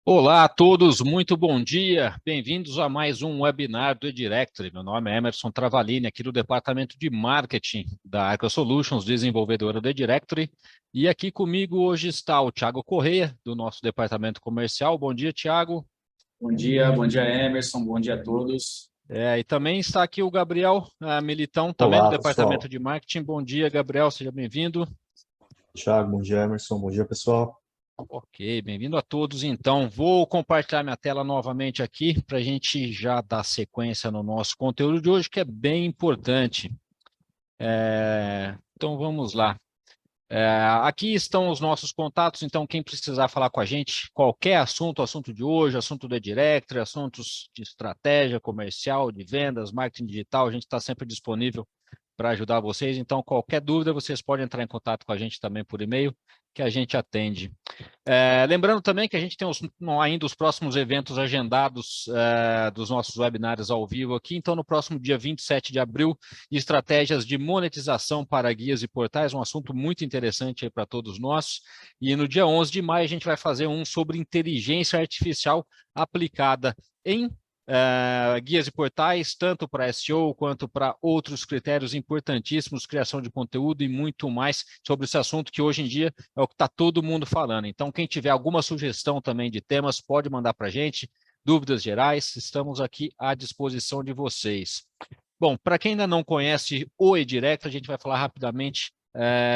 Olá a todos, muito bom dia. Bem-vindos a mais um webinar do eDirectory. Meu nome é Emerson Travalini, aqui do Departamento de Marketing da Arca Solutions, desenvolvedora do eDirectory. E aqui comigo hoje está o Thiago Correia, do nosso Departamento Comercial. Bom dia, Thiago. Bom dia Emerson, bom dia a todos. E também está aqui o Gabriel Militão, também do Olá, Departamento pessoal. de Marketing. Bom dia, Gabriel, seja bem-vindo. Thiago, bom dia, Emerson, bom dia, pessoal. Ok, bem-vindo a todos. Então, vou compartilhar minha tela novamente aqui para a gente já dar sequência no nosso conteúdo de hoje, que é bem importante. Então, vamos lá. Aqui estão os nossos contatos, então quem precisar falar com a gente, qualquer assunto, assunto de hoje, assunto do eDirectory, assuntos de estratégia comercial, de vendas, marketing digital, a gente está sempre disponível para ajudar vocês. Então, qualquer dúvida, vocês podem entrar em contato com a gente também por e-mail, que a gente atende. Lembrando também que a gente tem ainda os próximos eventos agendados dos nossos webinários ao vivo aqui. Então, no próximo dia 27 de abril, estratégias de monetização para guias e portais, um assunto muito interessante para todos nós. E no dia 11 de maio, a gente vai fazer um sobre inteligência artificial aplicada em guias e portais, tanto para SEO quanto para outros critérios importantíssimos, criação de conteúdo e muito mais sobre esse assunto que hoje em dia é o que está todo mundo falando. Então, quem tiver alguma sugestão também de temas, pode mandar para a gente, dúvidas gerais, estamos aqui à disposição de vocês. Bom, para quem ainda não conhece o eDirect, a gente vai falar rapidamente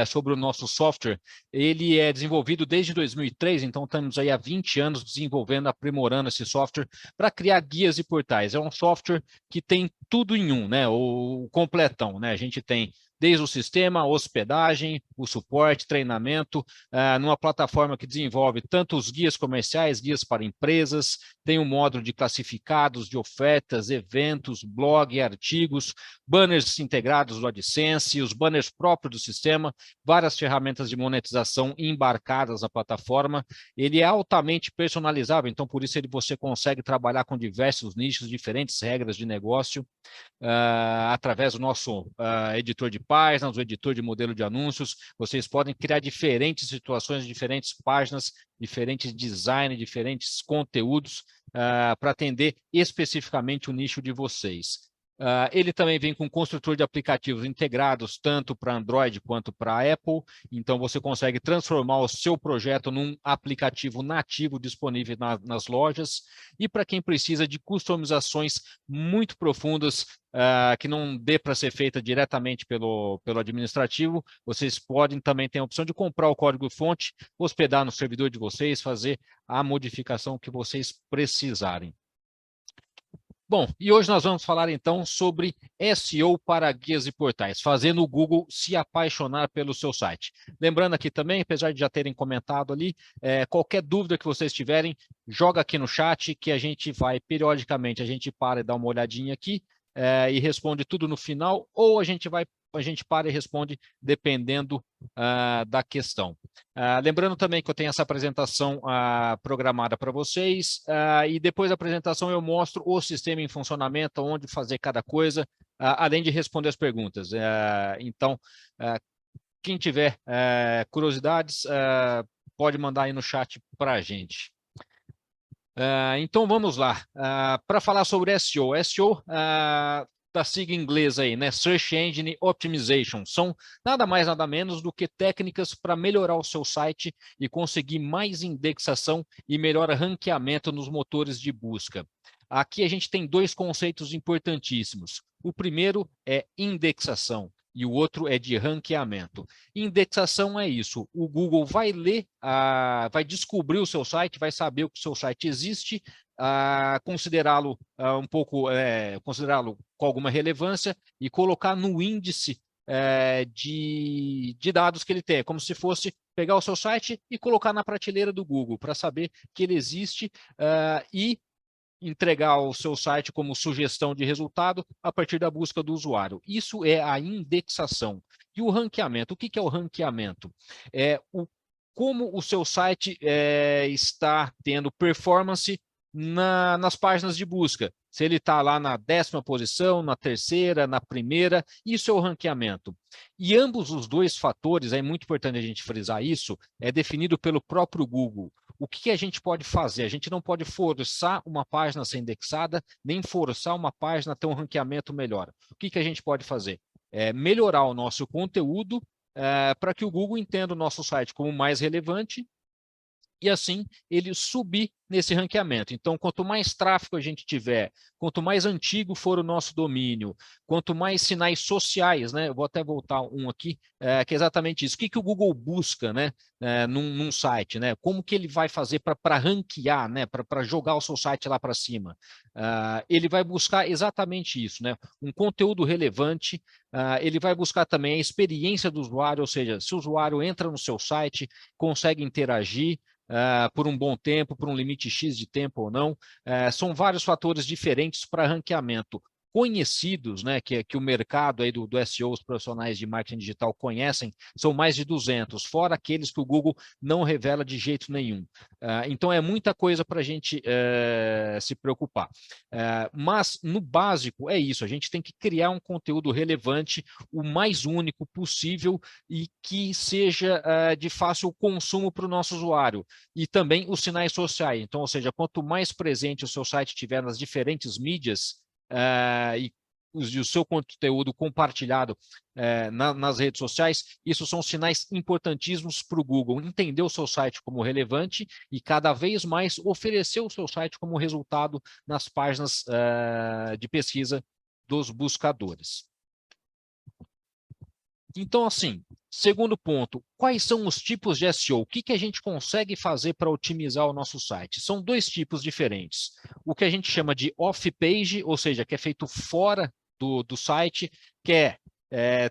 sobre o nosso software. Ele é desenvolvido desde 2003, então estamos aí há 20 anos desenvolvendo, aprimorando esse software para criar guias e portais. É um software que tem tudo em um, né? O completão, né? A gente tem desde o sistema, a hospedagem, o suporte, treinamento, numa plataforma que desenvolve tanto os guias comerciais, guias para empresas, tem um módulo de classificados, de ofertas, eventos, blog, artigos, banners integrados do AdSense, os banners próprios do sistema, várias ferramentas de monetização embarcadas na plataforma. Ele é altamente personalizável, então por isso você consegue trabalhar com diversos nichos, diferentes regras de negócio, através do nosso editor de páginas, o editor de modelo de anúncios. Vocês podem criar diferentes situações, diferentes páginas, diferentes designs, diferentes conteúdos para atender especificamente o nicho de vocês. Ele também vem com construtor de aplicativos integrados, tanto para Android quanto para Apple. Então, você consegue transformar o seu projeto num aplicativo nativo disponível nas lojas. E para quem precisa de customizações muito profundas, que não dê para ser feita diretamente pelo administrativo, vocês podem também ter a opção de comprar o código-fonte, hospedar no servidor de vocês, fazer a modificação que vocês precisarem. Bom, e hoje nós vamos falar então sobre SEO para guias e portais, fazendo o Google se apaixonar pelo seu site. Lembrando aqui também, apesar de já terem comentado ali, qualquer dúvida que vocês tiverem, joga aqui no chat que a gente vai periodicamente, a gente para e dá uma olhadinha aqui e responde tudo no final, ou a gente para e responde dependendo da questão. Lembrando também que eu tenho essa apresentação programada para vocês, e depois da apresentação eu mostro o sistema em funcionamento, onde fazer cada coisa, além de responder as perguntas. Então, quem tiver curiosidades, pode mandar aí no chat para a gente. Então, vamos lá. Para falar sobre SEO. SEO, da sigla inglesa aí, né? Search Engine Optimization. São nada mais, nada menos do que técnicas para melhorar o seu site e conseguir mais indexação e melhor ranqueamento nos motores de busca. Aqui a gente tem dois conceitos importantíssimos. O primeiro é indexação e o outro é de ranqueamento. Indexação é isso, o Google vai ler, vai descobrir o seu site, vai saber que o seu site existe, considerá-lo considerá-lo com alguma relevância e colocar no índice de dados que ele tem, como se fosse pegar o seu site e colocar na prateleira do Google, para saber que ele existe e entregar o seu site como sugestão de resultado a partir da busca do usuário. Isso é a indexação. E o ranqueamento, o que é o ranqueamento? Como o seu site está tendo performance nas páginas de busca. Se ele está lá na 10ª posição, na 3ª, na 1ª, isso é o ranqueamento. E ambos os dois fatores, é muito importante a gente frisar isso, é definido pelo próprio Google. o que a gente pode fazer? A gente não pode forçar uma página a ser indexada, nem forçar uma página a ter um ranqueamento melhor. O que a gente pode fazer? Melhorar o nosso conteúdo para que o Google entenda o nosso site como mais relevante e assim ele subir nesse ranqueamento. Então, quanto mais tráfego a gente tiver, quanto mais antigo for o nosso domínio, quanto mais sinais sociais, né? Eu vou até voltar um aqui, que é exatamente isso. O que o Google busca, né, num site, né? Como que ele vai fazer para ranquear, né? Para jogar o seu site lá para cima? Ele vai buscar exatamente isso, né? Um conteúdo relevante. Ele vai buscar também a experiência do usuário, ou seja, se o usuário entra no seu site, consegue interagir, por um bom tempo, por um limite X de tempo ou não. São vários fatores diferentes para ranqueamento conhecidos, né, que o mercado aí do SEO, os profissionais de marketing digital conhecem, são mais de 200, fora aqueles que o Google não revela de jeito nenhum. Então, é muita coisa para a gente se preocupar. Mas, no básico, é isso, a gente tem que criar um conteúdo relevante, o mais único possível e que seja de fácil consumo para o nosso usuário. E também os sinais sociais. Então, ou seja, quanto mais presente o seu site tiver nas diferentes mídias e o seu conteúdo compartilhado nas redes sociais, isso são sinais importantíssimos para o Google entender o seu site como relevante e cada vez mais oferecer o seu site como resultado nas páginas de pesquisa dos buscadores. Então, assim, segundo ponto, quais são os tipos de SEO? O que a gente consegue fazer para otimizar o nosso site? São dois tipos diferentes. O que a gente chama de off-page, ou seja, que é feito fora do site, que é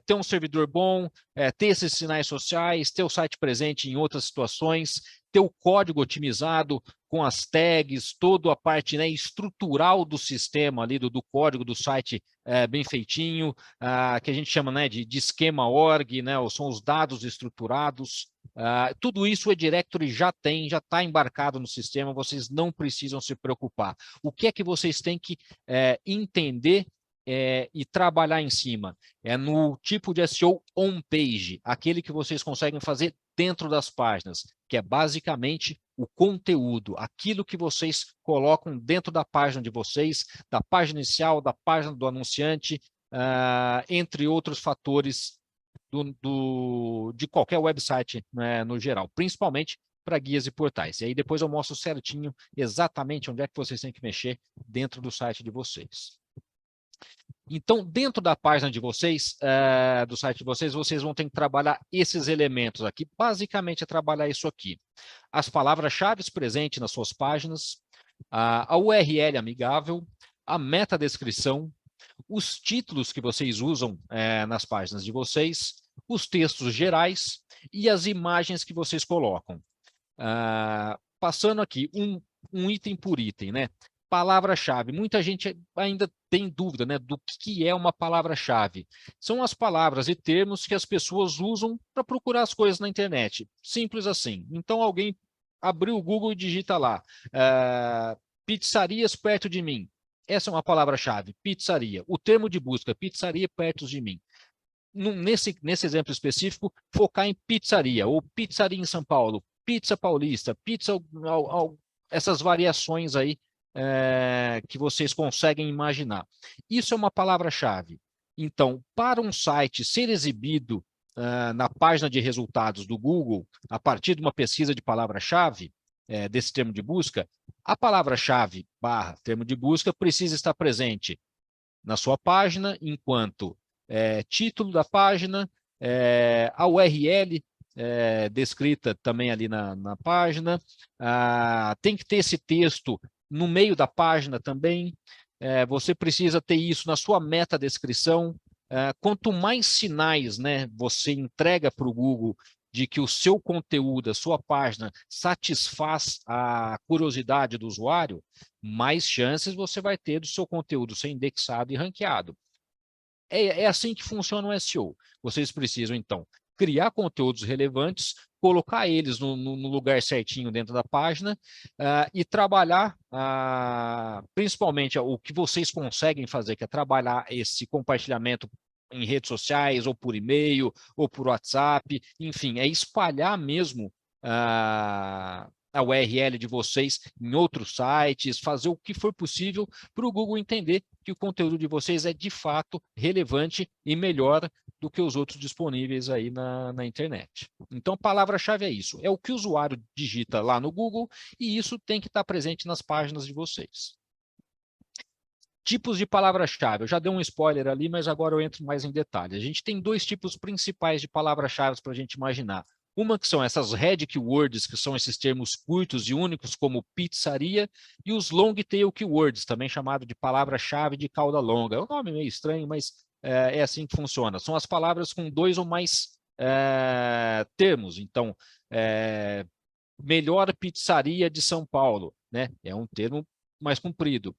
ter um servidor bom, ter esses sinais sociais, ter o site presente em outras situações, ter o código otimizado com as tags, toda a parte, né, estrutural do sistema ali, do código do site bem feitinho, que a gente chama, né, de esquema org, né, ou são os dados estruturados. Tudo isso o eDirectory já tem, já está embarcado no sistema, vocês não precisam se preocupar. O que é que vocês têm que entender e trabalhar em cima? É no tipo de SEO on-page, aquele que vocês conseguem fazer dentro das páginas, que é basicamente o conteúdo, aquilo que vocês colocam dentro da página de vocês, da página inicial, da página do anunciante, entre outros fatores de qualquer website, né, no geral, principalmente para guias e portais. E aí depois eu mostro certinho exatamente onde é que vocês têm que mexer dentro do site de vocês. Então, dentro da página de vocês, do site de vocês, vocês vão ter que trabalhar esses elementos aqui. Basicamente, é trabalhar isso aqui. As palavras-chave presentes nas suas páginas, a URL amigável, a metadescrição, os títulos que vocês usam nas páginas de vocês, os textos gerais e as imagens que vocês colocam. Passando aqui, um item por item, né? Palavra-chave. Muita gente ainda tem dúvida, né, do que é uma palavra-chave. São as palavras e termos que as pessoas usam para procurar as coisas na internet. Simples assim. Então, alguém abriu o Google e digita lá, pizzarias perto de mim. Essa é uma palavra-chave, pizzaria. O termo de busca, pizzaria perto de mim. Nesse exemplo específico, focar em pizzaria, ou pizzaria em São Paulo, pizza paulista, pizza, essas variações aí que vocês conseguem imaginar. Isso é uma palavra-chave. Então, para um site ser exibido na página de resultados do Google, a partir de uma pesquisa de palavra-chave, desse termo de busca, a palavra-chave / termo de busca precisa estar presente na sua página, enquanto título da página, a URL descrita também ali na página, tem que ter esse texto no meio da página também, você precisa ter isso na sua metadescrição. Quanto mais sinais, né, você entrega para o Google de que o seu conteúdo, a sua página, satisfaz a curiosidade do usuário, mais chances você vai ter do seu conteúdo ser indexado e ranqueado. É assim que funciona o SEO. Vocês precisam, então, criar conteúdos relevantes, colocar eles no lugar certinho dentro da página e trabalhar, principalmente, o que vocês conseguem fazer, que é trabalhar esse compartilhamento em redes sociais, ou por e-mail, ou por WhatsApp, enfim, é espalhar mesmo a a URL de vocês em outros sites, fazer o que for possível para o Google entender que o conteúdo de vocês é de fato relevante e melhor do que os outros disponíveis aí na internet. Então, palavra-chave é isso, é o que o usuário digita lá no Google e isso tem que estar presente nas páginas de vocês. Tipos de palavra-chave, eu já dei um spoiler ali, mas agora eu entro mais em detalhe. A gente tem dois tipos principais de palavra-chave para a gente imaginar. Uma que são essas red keywords, que são esses termos curtos e únicos, como pizzaria, e os long tail keywords, também chamado de palavra-chave de cauda longa. É um nome meio estranho, mas é assim que funciona. São as palavras com 2 ou mais termos. Então, melhor pizzaria de São Paulo, né? É um termo mais comprido.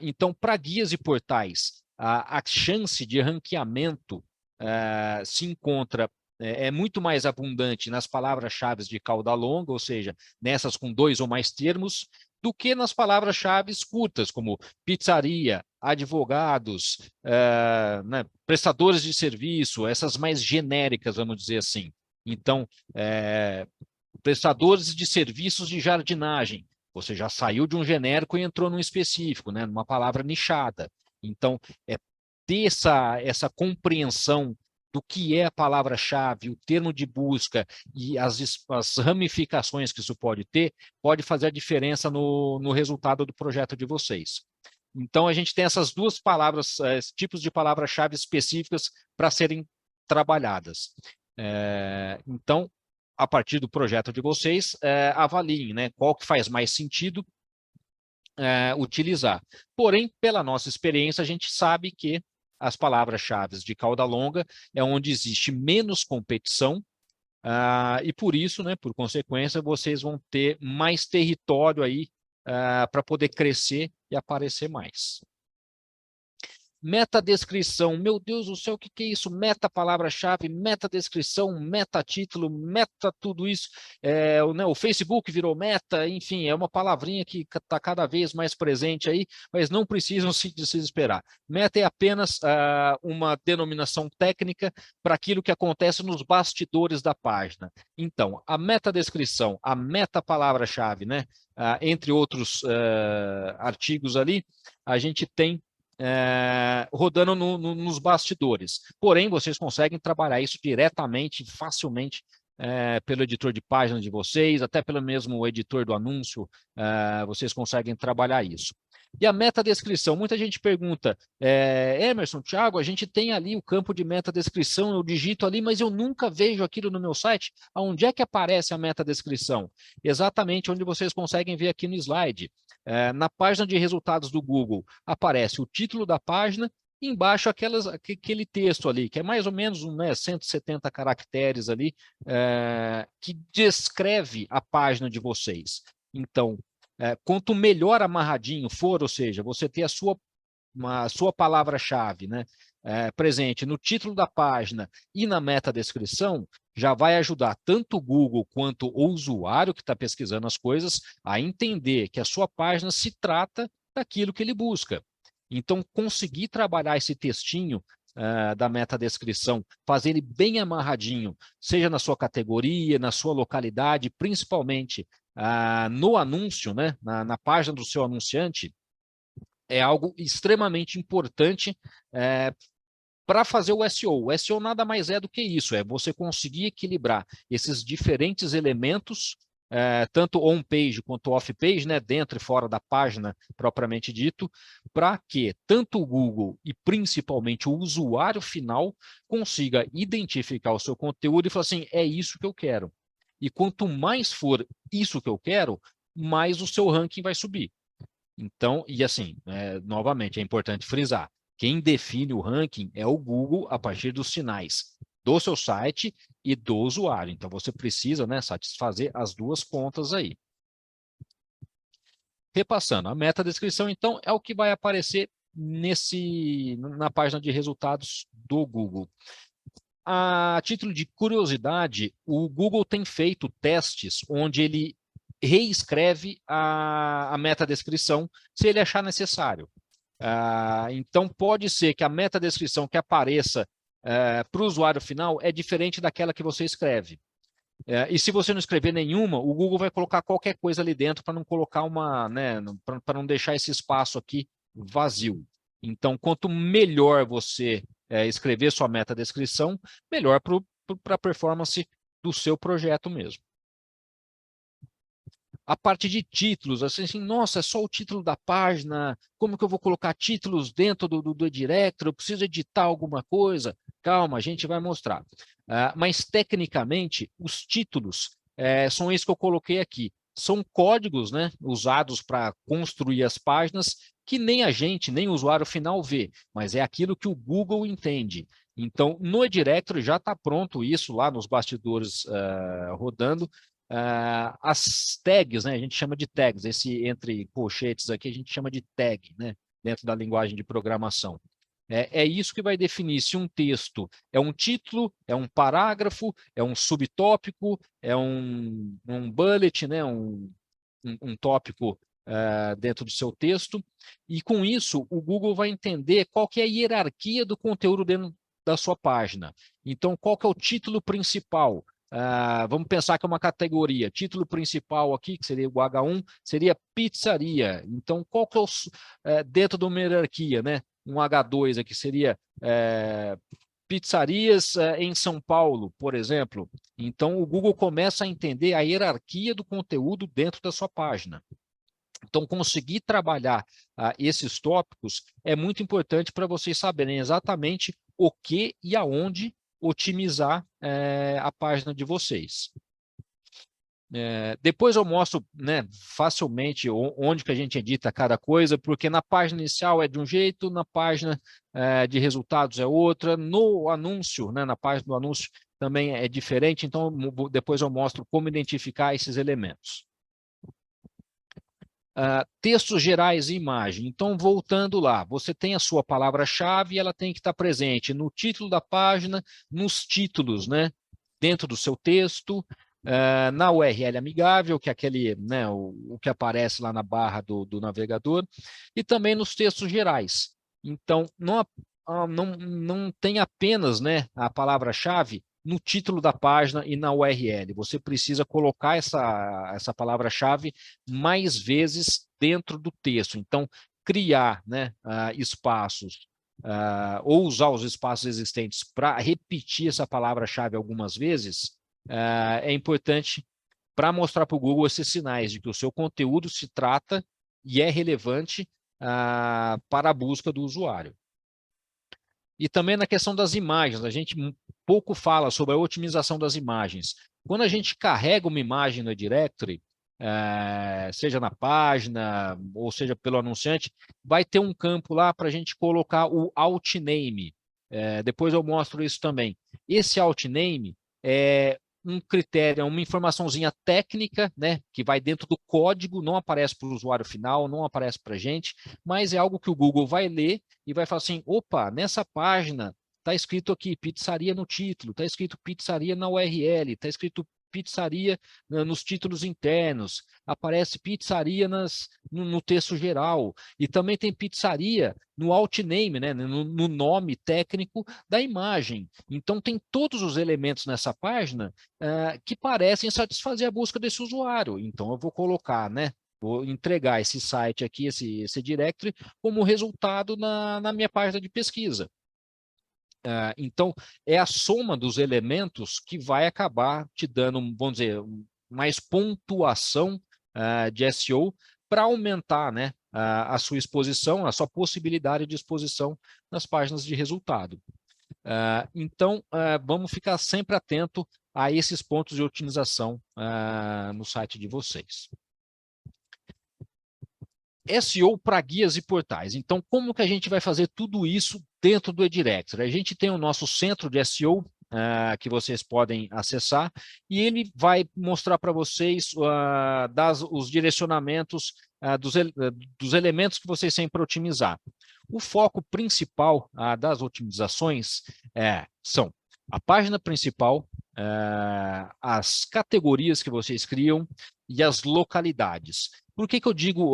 Então, para guias e portais, a chance de ranqueamento se encontra é muito mais abundante nas palavras-chave de cauda longa, ou seja, nessas com 2 ou mais termos, do que nas palavras-chave curtas, como pizzaria, advogados, né, prestadores de serviço, essas mais genéricas, vamos dizer assim. Então, prestadores de serviços de jardinagem, você já saiu de um genérico e entrou num específico, né, numa palavra nichada. Então, ter essa compreensão do que é a palavra-chave, o termo de busca e as ramificações que isso pode ter, pode fazer a diferença no resultado do projeto de vocês. Então, a gente tem essas duas palavras, tipos de palavra-chave específicas para serem trabalhadas. Então, a partir do projeto de vocês, avaliem, né, qual que faz mais sentido utilizar. Porém, pela nossa experiência, a gente sabe que as palavras-chave de cauda longa é onde existe menos competição e por isso, né, por consequência, vocês vão ter mais território aí para poder crescer e aparecer mais. Metadescrição, meu Deus do céu, o que é isso? Meta palavra-chave, metadescrição, meta-título, meta tudo isso. O Facebook virou meta, enfim, é uma palavrinha que está cada vez mais presente aí, mas não precisam se desesperar. Meta é apenas uma denominação técnica para aquilo que acontece nos bastidores da página. Então, a metadescrição, a meta palavra-chave, né? Entre outros artigos ali, a gente tem rodando nos bastidores. Porém, vocês conseguem trabalhar isso diretamente, facilmente, pelo editor de página de vocês, até pelo mesmo editor do anúncio, vocês conseguem trabalhar isso. E a metadescrição, muita gente pergunta, Emerson, Thiago, a gente tem ali o campo de metadescrição, eu digito ali, mas eu nunca vejo aquilo no meu site. Aonde é que aparece a metadescrição? Exatamente onde vocês conseguem ver aqui no slide. Na página de resultados do Google, aparece o título da página e embaixo aquele texto ali, que é mais ou menos 170 caracteres ali, que descreve a página de vocês. Então, quanto melhor amarradinho for, ou seja, você ter a sua palavra-chave, né, presente no título da página e na metadescrição, já vai ajudar tanto o Google quanto o usuário que está pesquisando as coisas a entender que a sua página se trata daquilo que ele busca. Então, conseguir trabalhar esse textinho da metadescrição, fazer ele bem amarradinho, seja na sua categoria, na sua localidade, principalmente no anúncio, né, na página do seu anunciante, é algo extremamente importante para fazer o SEO. O SEO nada mais é do que isso, é você conseguir equilibrar esses diferentes elementos, tanto on-page quanto off-page, né, dentro e fora da página propriamente dito, para que tanto o Google e principalmente o usuário final consiga identificar o seu conteúdo e falar assim, é isso que eu quero. E quanto mais for isso que eu quero, mais o seu ranking vai subir. Então, e assim, novamente, é importante frisar, quem define o ranking é o Google a partir dos sinais do seu site e do usuário. Então, você precisa, né, satisfazer as duas pontas aí. Repassando, a metadescrição, então, é o que vai aparecer na página de resultados do Google. A título de curiosidade, o Google tem feito testes onde ele reescreve a metadescrição se ele achar necessário. Então, pode ser que a metadescrição que apareça para o usuário final é diferente daquela que você escreve. E se você não escrever nenhuma, o Google vai colocar qualquer coisa ali dentro para não colocar uma, né, para não deixar esse espaço aqui vazio. Então, quanto melhor você escrever sua metadescrição, melhor para a performance do seu projeto mesmo. A parte de títulos, assim, nossa, é só o título da página, como que eu vou colocar títulos dentro do Directory, eu preciso editar alguma coisa? Calma, a gente vai mostrar. Mas, tecnicamente, os títulos são esses que eu coloquei aqui. São códigos, né, usados para construir as páginas, que nem a gente, nem o usuário final vê, mas é aquilo que o Google entende. Então, no Directory já está pronto isso lá nos bastidores rodando. As tags, né, a gente chama de tags, esse entre colchetes aqui a gente chama de tag, né, dentro da linguagem de programação. É isso que vai definir se um texto é um título, é um parágrafo, é um subtópico, é um bullet, né, um tópico dentro do seu texto. E com isso, o Google vai entender qual que é a hierarquia do conteúdo dentro da sua página. Então, qual que é o título principal? Vamos pensar que é uma categoria. Título principal aqui, que seria o H1, seria pizzaria. Então, qual que é o dentro de uma hierarquia, né? Um H2 aqui seria pizzarias em São Paulo, por exemplo. Então, o Google começa a entender a hierarquia do conteúdo dentro da sua página. Então, conseguir trabalhar esses tópicos é muito importante para vocês saberem exatamente o que e aonde otimizar a página de vocês. Depois eu mostro, né, facilmente onde que a gente edita cada coisa, porque na página inicial é de um jeito, na página de resultados é outra, no anúncio, né, na página do anúncio também é diferente, então depois eu mostro como identificar esses elementos. Textos gerais e imagem. Então, voltando lá, você tem a sua palavra-chave e ela tem que estar presente no título da página, nos títulos, né, dentro do seu texto, na URL amigável, que é aquele, né, o que aparece lá na barra do navegador, e também nos textos gerais. Então, não tem apenas, né, a palavra-chave no título da página e na URL. Você precisa colocar essa palavra-chave mais vezes dentro do texto. Então, criar, né, espaços ou usar os espaços existentes para repetir essa palavra-chave algumas vezes é importante para mostrar para o Google esses sinais de que o seu conteúdo se trata e é relevante para a busca do usuário. E também na questão das imagens, a gente pouco fala sobre a otimização das imagens. Quando a gente carrega uma imagem no Directory, seja na página, ou seja pelo anunciante, vai ter um campo lá para a gente colocar o altname. Depois eu mostro isso também. Esse altname é um critério, uma informaçãozinha técnica, né, que vai dentro do código, não aparece para o usuário final, não aparece para a gente, mas é algo que o Google vai ler e vai falar assim, opa, nessa página está escrito aqui pizzaria no título, está escrito pizzaria na URL, está escrito pizzaria nos títulos internos, aparece pizzaria no texto geral, e também tem pizzaria no altname, né, no nome técnico da imagem. Então, tem todos os elementos nessa página que parecem satisfazer a busca desse usuário. Então, eu vou colocar, né, vou entregar esse site aqui, esse directory, como resultado na minha página de pesquisa. Então, é a soma dos elementos que vai acabar te dando, vamos dizer, mais pontuação de SEO para aumentar, né, a sua exposição, a sua possibilidade de exposição nas páginas de resultado. Então, vamos ficar sempre atento a esses pontos de otimização no site de vocês. SEO para guias e portais. Então, como que a gente vai fazer tudo isso dentro do eDirectory? A gente tem o nosso centro de SEO, que vocês podem acessar, e ele vai mostrar para vocês os direcionamentos dos elementos que vocês têm para otimizar. O foco principal das otimizações são a página principal, as categorias que vocês criam e as localidades. Por que eu digo,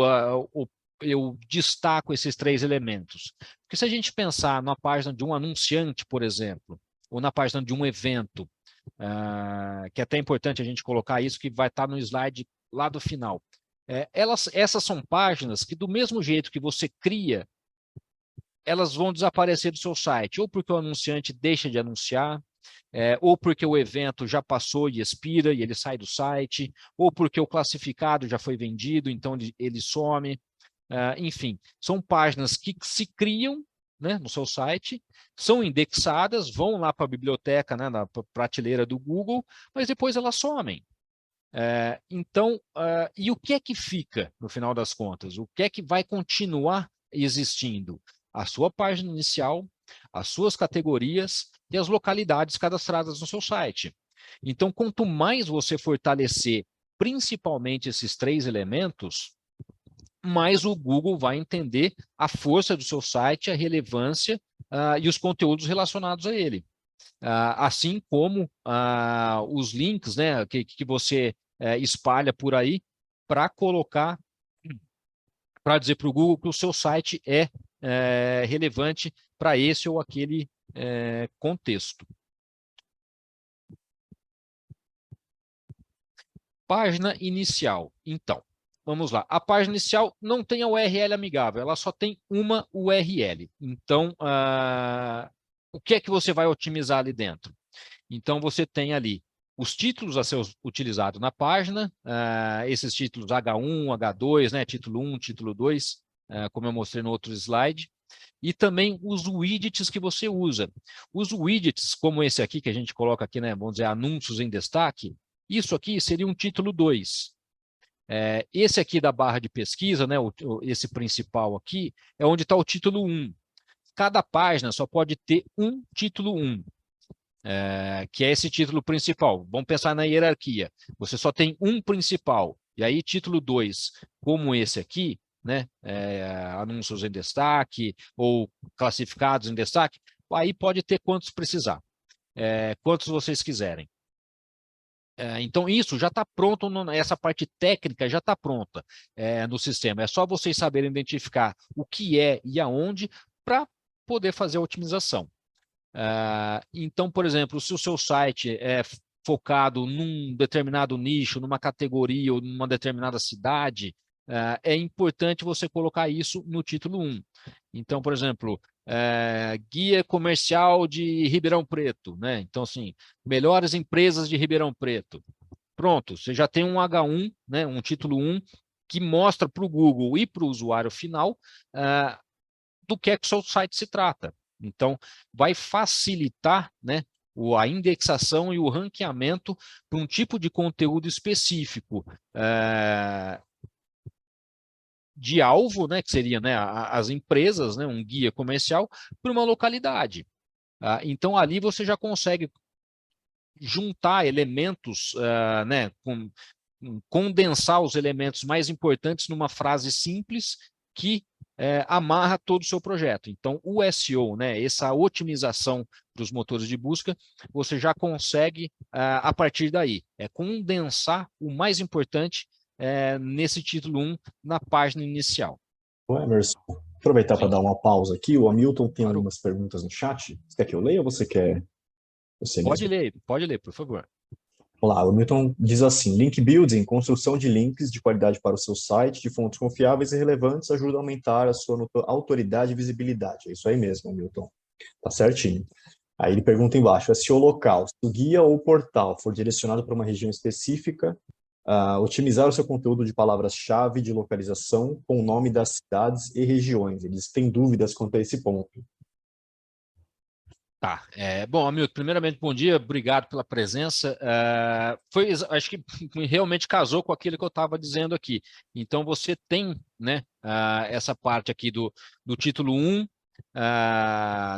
eu destaco esses 3 elementos? Porque se a gente pensar na página de um anunciante, por exemplo, ou na página de um evento, que é até importante a gente colocar isso, que vai estar no slide lá do final. Essas são páginas que, do mesmo jeito que você cria, elas vão desaparecer do seu site, ou porque o anunciante deixa de anunciar, ou porque o evento já passou e expira e ele sai do site, ou porque o classificado já foi vendido, então ele some. Enfim, são páginas que se criam, né, no seu site, são indexadas, vão lá para a biblioteca, né, na prateleira do Google, mas depois elas somem. Então, e o que é que fica, no final das contas? O que é que vai continuar existindo? A sua página inicial, as suas categorias e as localidades cadastradas no seu site. Então, quanto mais você fortalecer principalmente esses 3 elementos, mais o Google vai entender a força do seu site, a relevância e os conteúdos relacionados a ele. Assim como os links, né, que você espalha por aí para colocar, para dizer para o Google que o seu site é relevante para esse ou aquele contexto. Página inicial. Então, vamos lá. A página inicial não tem a URL amigável, ela só tem uma URL. Então, o que é que você vai otimizar ali dentro? Então, você tem ali os títulos a ser utilizados na página, esses títulos H1, H2, né, título 1, título 2, como eu mostrei no outro slide, e também os widgets que você usa. Os widgets, como esse aqui, que a gente coloca aqui, né, vamos dizer, anúncios em destaque, isso aqui seria um título 2. Esse aqui da barra de pesquisa, né, esse principal aqui, é onde está o título 1. Cada página só pode ter um título 1. Que é esse título principal. Vamos pensar na hierarquia. Você só tem um principal. E aí, título 2, como esse aqui, né, anúncios em destaque ou classificados em destaque, aí pode ter quantos precisar, quantos vocês quiserem. Então, isso já está pronto, essa parte técnica já está pronta no sistema. É só vocês saberem identificar o que é e aonde para poder fazer a otimização. Então, por exemplo, se o seu site é focado num determinado nicho, numa categoria ou numa determinada cidade, é importante você colocar isso no título 1. Então, por exemplo, guia comercial de Ribeirão Preto, né? Então, assim, melhores empresas de Ribeirão Preto. Pronto, você já tem um H1, né? Um título 1, que mostra para o Google e para o usuário final do que é que o seu site se trata. Então, vai facilitar, né, a indexação e o ranqueamento para um tipo de conteúdo específico de alvo, né, que seria, né, as empresas, né, um guia comercial, para uma localidade. Então, ali você já consegue juntar elementos, né, condensar os elementos mais importantes numa frase simples que amarra todo o seu projeto. Então, o SEO, né, essa otimização para os motores de busca, você já consegue, a partir daí, condensar o mais importante nesse título 1 na página inicial. Ô, Emerson, aproveitar para Sim. dar uma pausa aqui. O Hamilton tem Claro. algumas perguntas no chat. Você quer que eu leia ou você quer você mesmo? Pode ler, por favor. Olá, o Hamilton diz assim: link building, construção de links de qualidade para o seu site, de fontes confiáveis e relevantes, ajuda a aumentar a sua autoridade e visibilidade. É isso aí mesmo, Hamilton. Tá certinho. Aí ele pergunta embaixo: SEO local, se o guia ou o portal for direcionado para uma região específica, otimizar o seu conteúdo de palavras-chave de localização com o nome das cidades e regiões. Eles têm dúvidas quanto a esse ponto. Tá. Bom, Hamilton, primeiramente, bom dia, obrigado pela presença. Acho que realmente casou com aquilo que eu estava dizendo aqui. Então, você tem, né, essa parte aqui do título 1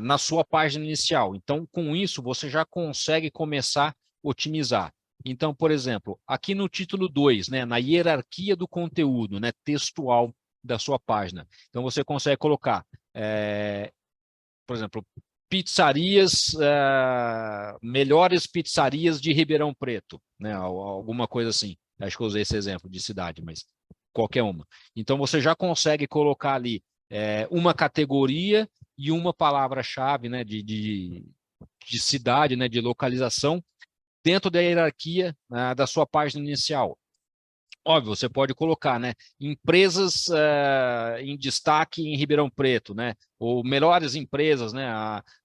na sua página inicial. Então, com isso, você já consegue começar a otimizar. Então, por exemplo, aqui no título 2, né, na hierarquia do conteúdo, né, textual da sua página. Então, você consegue colocar, por exemplo, pizzarias, melhores pizzarias de Ribeirão Preto, né? Alguma coisa assim. Acho que eu usei esse exemplo de cidade, mas qualquer uma. Então, você já consegue colocar ali uma categoria e uma palavra-chave, né, de cidade, né, de localização, dentro da hierarquia da sua página inicial. Óbvio, você pode colocar, né, empresas em destaque em Ribeirão Preto, né, ou melhores empresas, né,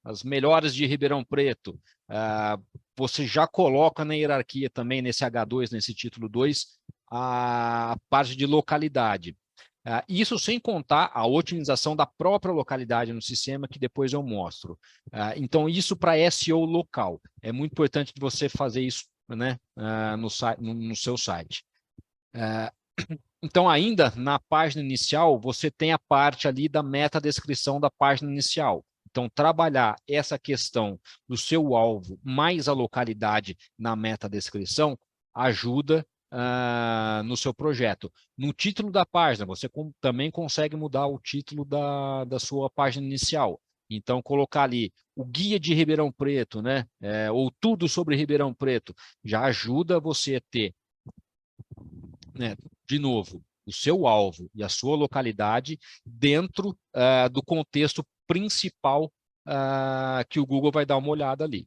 as melhores de Ribeirão Preto. Você já coloca na hierarquia também, nesse H2, nesse título 2, a parte de localidade. Isso sem contar a otimização da própria localidade no sistema, que depois eu mostro. Então, isso para SEO local. É muito importante você fazer isso, né, no seu site. Então, ainda na página inicial, você tem a parte ali da metadescrição da página inicial. Então, trabalhar essa questão do seu alvo mais a localidade na metadescrição ajuda no seu projeto. No título da página, você também consegue mudar o título da sua página inicial. Então, colocar ali o guia de Ribeirão Preto, né? Ou tudo sobre Ribeirão Preto, já ajuda você a ter, né, de novo, o seu alvo e a sua localidade dentro do contexto principal que o Google vai dar uma olhada ali.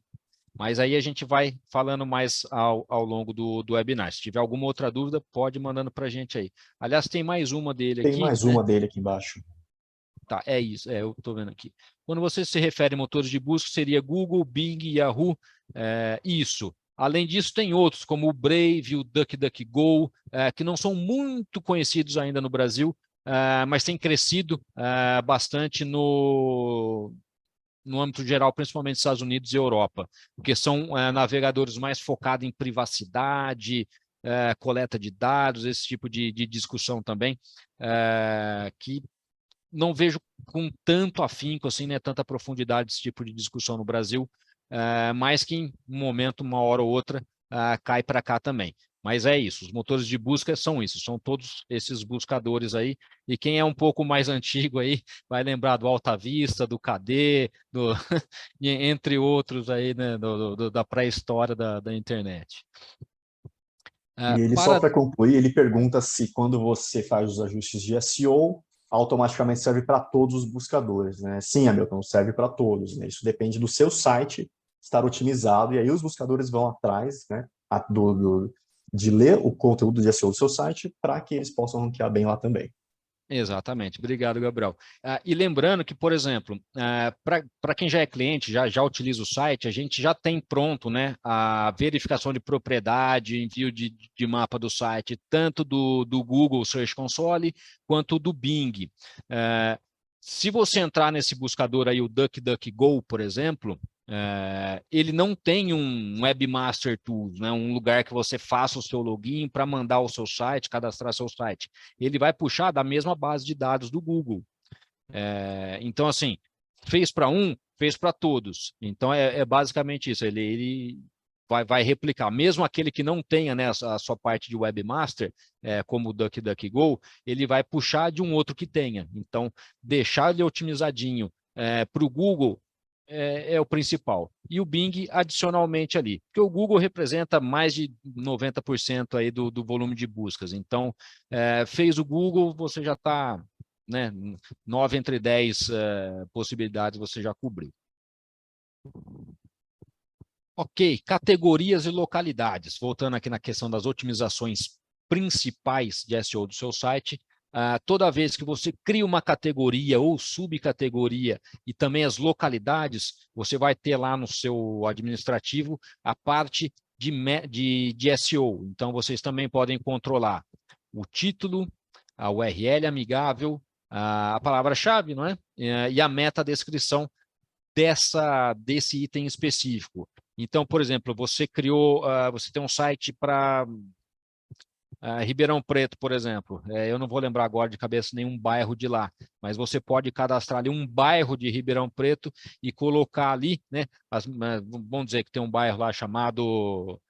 Mas aí a gente vai falando mais ao longo do webinar. Se tiver alguma outra dúvida, pode ir mandando para a gente aí. Aliás, tem mais uma dele aqui. Tem mais né? uma dele aqui embaixo. Tá, é isso, eu estou vendo aqui. Quando você se refere a motores de busca, seria Google, Bing, Yahoo, isso. Além disso, tem outros, como o Brave, o DuckDuckGo, que não são muito conhecidos ainda no Brasil, mas têm crescido bastante no âmbito geral, principalmente nos Estados Unidos e Europa, porque são navegadores mais focados em privacidade, coleta de dados, esse tipo de discussão também, que não vejo com tanto afinco, assim, né, tanta profundidade esse tipo de discussão no Brasil, mas que em um momento, uma hora ou outra, cai para cá também. Mas é isso, os motores de busca são isso, são todos esses buscadores aí, e quem é um pouco mais antigo aí, vai lembrar do Alta Vista, do KD, entre outros aí, né, da pré-história da internet. E ele, só para concluir, ele pergunta se quando você faz os ajustes de SEO, automaticamente serve para todos os buscadores, né? Sim, Hamilton, serve para todos, né? Isso depende do seu site estar otimizado, e aí os buscadores vão atrás, né, de ler o conteúdo de SEO do seu site para que eles possam ranquear bem lá também. Exatamente, obrigado, Gabriel. E lembrando que, por exemplo, para quem já é cliente, já utiliza o site, a gente já tem pronto, né, a verificação de propriedade, envio de mapa do site, tanto do Google Search Console, quanto do Bing. Se você entrar nesse buscador aí, o DuckDuckGo, por exemplo, ele não tem um Webmaster Tools, né, um lugar que você faça o seu login para mandar o seu site, cadastrar seu site. Ele vai puxar da mesma base de dados do Google. Então, assim, fez para um, fez para todos. Então, é basicamente isso. Ele vai replicar. Mesmo aquele que não tenha, né, a sua parte de Webmaster, como o DuckDuckGo, ele vai puxar de um outro que tenha. Então, deixar ele otimizadinho para o Google é o principal. E o Bing adicionalmente ali, porque o Google representa mais de 90% aí do volume de buscas. Então, fez o Google, você já está, né, 9 entre 10 possibilidades você já cobriu. Ok, categorias e localidades. Voltando aqui na questão das otimizações principais de SEO do seu site, toda vez que você cria uma categoria ou subcategoria e também as localidades, você vai ter lá no seu administrativo a parte de SEO. Então, vocês também podem controlar o título, a URL amigável, a palavra-chave, não é? E a metadescrição desse item específico. Então, por exemplo, você criou, você tem um site para Ribeirão Preto, por exemplo. Eu não vou lembrar agora de cabeça nenhum bairro de lá, mas você pode cadastrar ali um bairro de Ribeirão Preto e colocar ali, né? Vamos dizer que tem um bairro lá chamado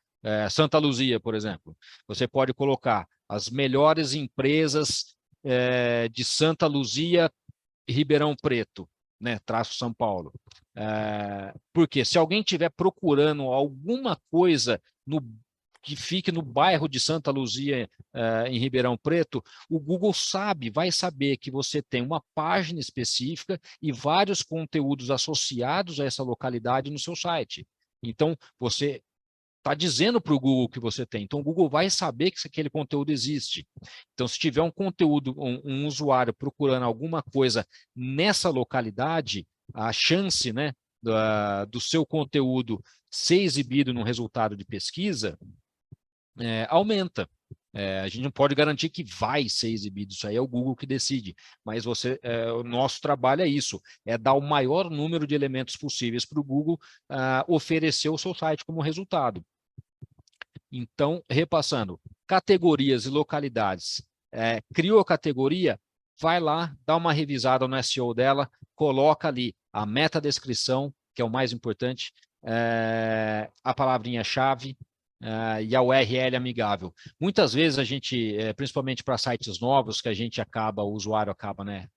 Santa Luzia, por exemplo. Você pode colocar as melhores empresas de Santa Luzia e Ribeirão Preto, né? Traço São Paulo. Porque se alguém estiver procurando alguma coisa que fique no bairro de Santa Luzia, em Ribeirão Preto, o Google vai saber que você tem uma página específica e vários conteúdos associados a essa localidade no seu site. Então, você está dizendo para o Google que você tem. Então, o Google vai saber que aquele conteúdo existe. Então, se tiver um conteúdo, um usuário procurando alguma coisa nessa localidade, a chance, né, do seu conteúdo ser exibido no resultado de pesquisa aumenta. A gente não pode garantir que vai ser exibido, isso aí é o Google que decide, mas o nosso trabalho é isso, é dar o maior número de elementos possíveis para o Google oferecer o seu site como resultado. Então, repassando, categorias e localidades. Criou a categoria, vai lá, dá uma revisada no SEO dela, coloca ali a metadescrição, que é o mais importante, a palavrinha-chave, e a URL amigável. Muitas vezes a gente, principalmente para sites novos, que o usuário acaba, né,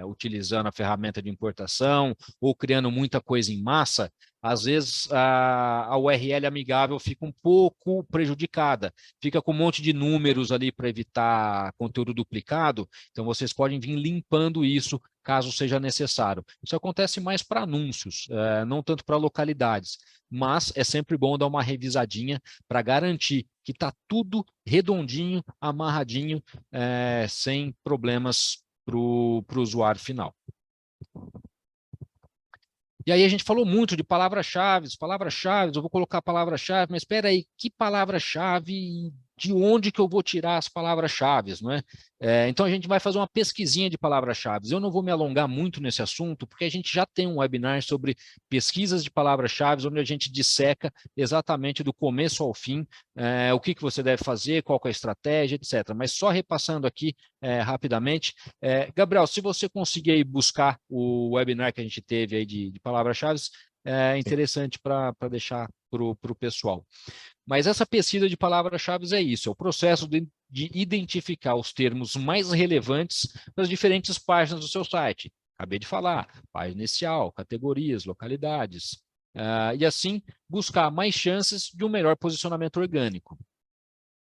utilizando a ferramenta de importação ou criando muita coisa em massa, às vezes a URL amigável fica um pouco prejudicada, fica com um monte de números ali para evitar conteúdo duplicado, então vocês podem vir limpando isso caso seja necessário. Isso acontece mais para anúncios, não tanto para localidades, mas é sempre bom dar uma revisadinha para garantir que está tudo redondinho, amarradinho, sem problemas para o usuário final. E aí a gente falou muito de palavras-chave, eu vou colocar palavra-chave, mas espera aí, que palavra-chave, de onde que eu vou tirar as palavras-chave, não é? Então a gente vai fazer uma pesquisinha de palavras-chave. Eu não vou me alongar muito nesse assunto, porque a gente já tem um webinar sobre pesquisas de palavras-chave, onde a gente disseca exatamente do começo ao fim, o que você deve fazer, qual que é a estratégia, etc. Mas só repassando aqui rapidamente, Gabriel, se você conseguir aí buscar o webinar que a gente teve aí de palavras-chave, é interessante para deixar para o pessoal. Mas essa pesquisa de palavras-chave é isso, é o processo de identificar os termos mais relevantes das diferentes páginas do seu site. Acabei de falar, página inicial, categorias, localidades. E assim, buscar mais chances de um melhor posicionamento orgânico,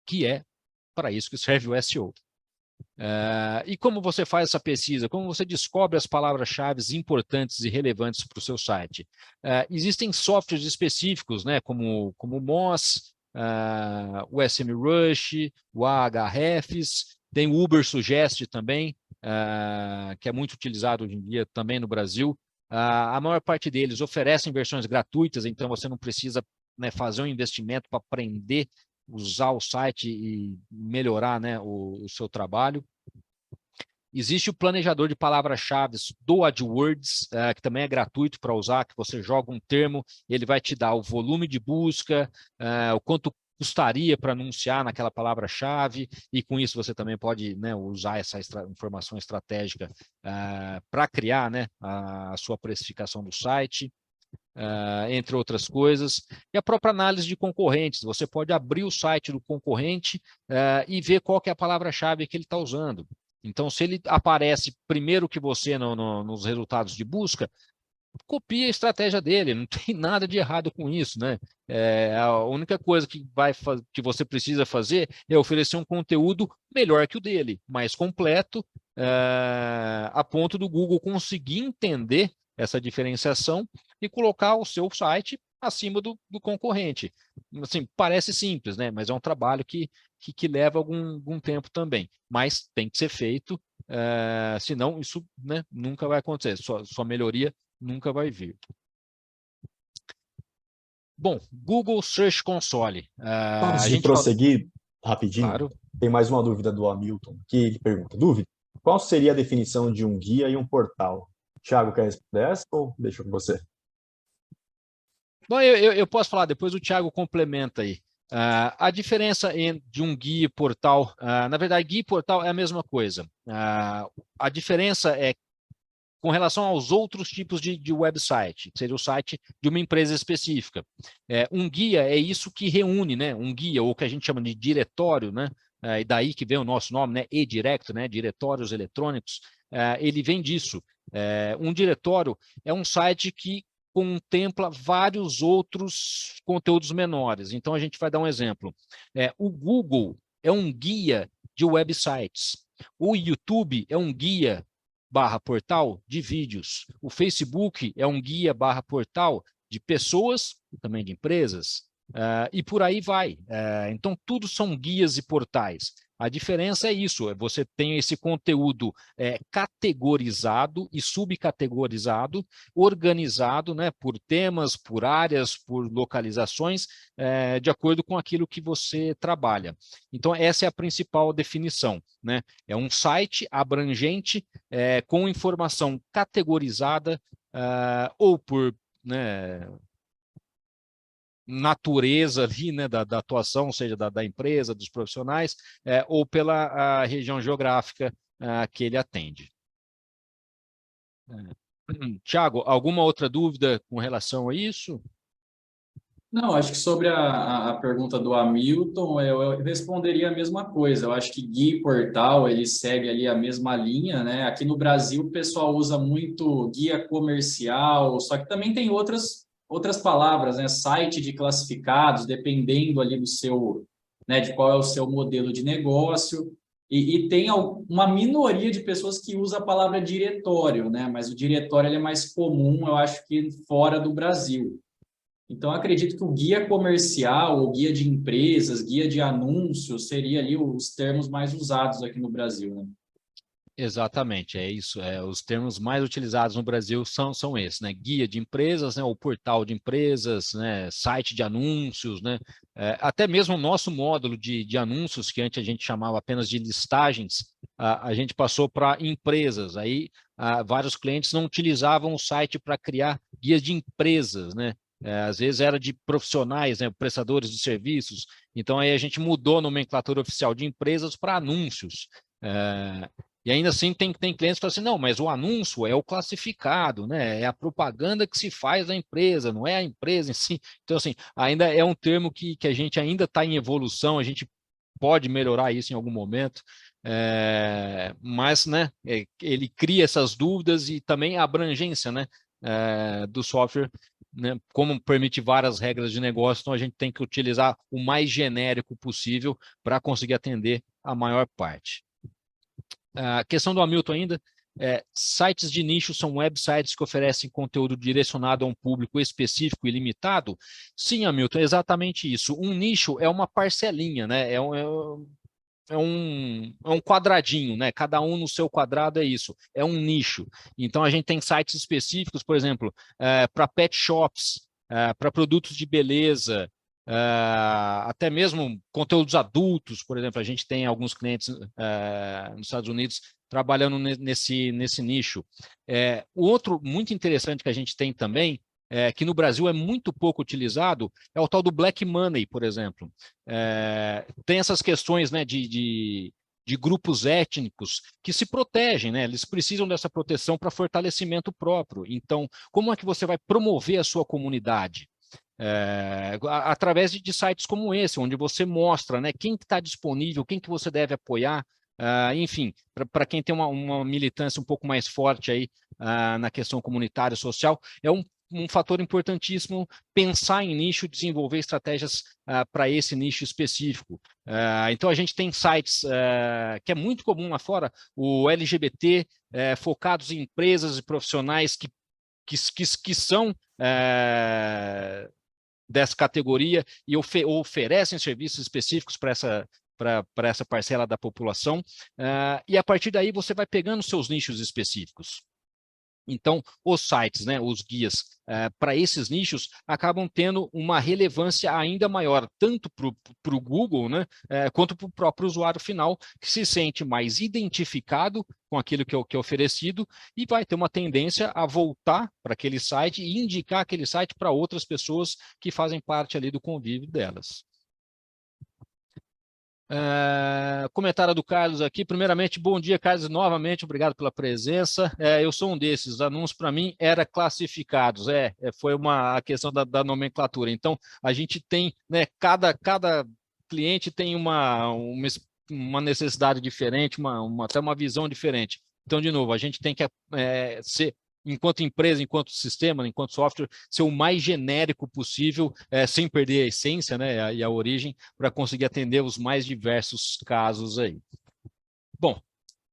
que é para isso que serve o SEO. E como você faz essa pesquisa? Como você descobre as palavras-chave importantes e relevantes para o seu site? Existem softwares específicos, né, como o Moz, o SEMrush, o Ahrefs, tem o Ubersuggest também, que é muito utilizado hoje em dia também no Brasil. A maior parte deles oferecem versões gratuitas, então você não precisa, né, fazer um investimento para aprender usar o site e melhorar, né, o seu trabalho. Existe o planejador de palavras-chave do AdWords, que também é gratuito para usar, que você joga um termo, ele vai te dar o volume de busca, o quanto custaria para anunciar naquela palavra-chave, e com isso você também pode, né, usar essa informação estratégica para criar, né, a sua precificação do site. Entre outras coisas, e a própria análise de concorrentes. Você pode abrir o site do concorrente e ver qual que é a palavra-chave que ele está usando. Então, se ele aparece primeiro que você nos resultados de busca, copia a estratégia dele, não tem nada de errado com isso, né? A única coisa que você precisa fazer é oferecer um conteúdo melhor que o dele, mais completo, a ponto do Google conseguir entender essa diferenciação e colocar o seu site acima do concorrente. Assim, parece simples, né? Mas é um trabalho que leva algum tempo também. Mas tem que ser feito, senão isso, né, nunca vai acontecer. Sua melhoria nunca vai vir. Bom, Google Search Console. Antes de prosseguir, rapidinho, Claro. tem mais uma dúvida do Hamilton, que ele pergunta, dúvida, qual seria a definição de um guia e um portal? Thiago, quer responder essa ou deixa com você? Bom, eu posso falar, depois o Thiago complementa aí. A diferença de um guia e portal, na verdade, guia e portal é a mesma coisa. A diferença é com relação aos outros tipos de website, que seria o site de uma empresa específica. Um guia é isso que reúne, né? Um guia, ou que a gente chama de diretório, né? E daí que vem o nosso nome, né? E-Direct, né? Diretórios eletrônicos. Ele vem disso. Um diretório é um site que contempla vários outros conteúdos menores. Então, a gente vai dar um exemplo. O Google é um guia de websites. O YouTube é um guia /portal de vídeos. O Facebook é um guia /portal de pessoas e também de empresas. e por aí vai. Então, tudo são guias e portais. A diferença é isso, você tem esse conteúdo categorizado e subcategorizado, organizado, né, por temas, por áreas, por localizações, de acordo com aquilo que você trabalha. Então, essa é a principal definição, né? É um site abrangente, com informação categorizada, ou por, né, natureza ali, né, da atuação, ou seja, da empresa, dos profissionais, ou pela região geográfica que ele atende. Tiago, alguma outra dúvida com relação a isso? Não, acho que sobre a pergunta do Hamilton, eu responderia a mesma coisa. Eu acho que guia e portal, ele segue ali a mesma linha, né? Aqui no Brasil, o pessoal usa muito guia comercial, só que também tem outras palavras, né? Site de classificados, dependendo ali do seu, né, de qual é o seu modelo de negócio. E tem uma minoria de pessoas que usa a palavra diretório, né? Mas o diretório ele é mais comum, eu acho que fora do Brasil. Então, acredito que o guia comercial, o guia de empresas, guia de anúncios, seria ali os termos mais usados aqui no Brasil, né? Exatamente, é isso. Os termos mais utilizados no Brasil são esses, né? Guia de empresas, né? O portal de empresas, né? Site de anúncios, né? Até mesmo o nosso módulo de anúncios, que antes a gente chamava apenas de listagens, a gente passou para empresas. Aí vários clientes não utilizavam o site para criar guias de empresas, né? Às vezes era de profissionais, né? Prestadores de serviços. Então aí a gente mudou a nomenclatura oficial de empresas para anúncios. E ainda assim tem clientes que falam assim, não, mas o anúncio é o classificado, né? É a propaganda que se faz da empresa, não é a empresa em si. Então, assim, ainda é um termo que a gente ainda está em evolução, a gente pode melhorar isso em algum momento, mas, né, ele cria essas dúvidas e também a abrangência, né, do software, né, como permite várias regras de negócio, então a gente tem que utilizar o mais genérico possível para conseguir atender a maior parte. A questão do Hamilton ainda, sites de nicho são websites que oferecem conteúdo direcionado a um público específico e limitado? Sim, Hamilton, é exatamente isso. Um nicho é uma parcelinha, né? É um quadradinho, né? Cada um no seu quadrado é isso, é um nicho. Então a gente tem sites específicos, por exemplo, para pet shops, para produtos de beleza, até mesmo conteúdos adultos, por exemplo, a gente tem alguns clientes nos Estados Unidos trabalhando nesse nicho. O outro muito interessante que a gente tem também, que no Brasil é muito pouco utilizado, é o tal do Black Money, por exemplo. Tem essas questões, né, de grupos étnicos que se protegem, né? Eles precisam dessa proteção para fortalecimento próprio. Então, como é que você vai promover a sua comunidade? Através de sites como esse, onde você mostra, né, quem está disponível, quem que você deve apoiar, enfim, para quem tem uma militância um pouco mais forte aí na questão comunitária e social, é um fator importantíssimo pensar em nicho, desenvolver estratégias para esse nicho específico. Então, a gente tem sites que é muito comum lá fora, o LGBT, focados em empresas e profissionais que são dessa categoria e oferecem serviços específicos para essa parcela da população, e a partir daí você vai pegando seus nichos específicos. Então, os sites, né, os guias para esses nichos acabam tendo uma relevância ainda maior, tanto para o Google, né, quanto para o próprio usuário final, que se sente mais identificado com aquilo que é oferecido e vai ter uma tendência a voltar para aquele site e indicar aquele site para outras pessoas que fazem parte ali do convívio delas. Comentário do Carlos aqui. Primeiramente, bom dia, Carlos, novamente, obrigado pela presença. Eu sou um desses, os anúncios para mim era classificados, foi a questão da nomenclatura. Então, a gente tem, né, cada cliente tem uma necessidade diferente, até uma visão diferente. Então, de novo, a gente tem que ser, enquanto empresa, enquanto sistema, enquanto software, ser o mais genérico possível, sem perder a essência, né, e a origem, para conseguir atender os mais diversos casos aí. Bom,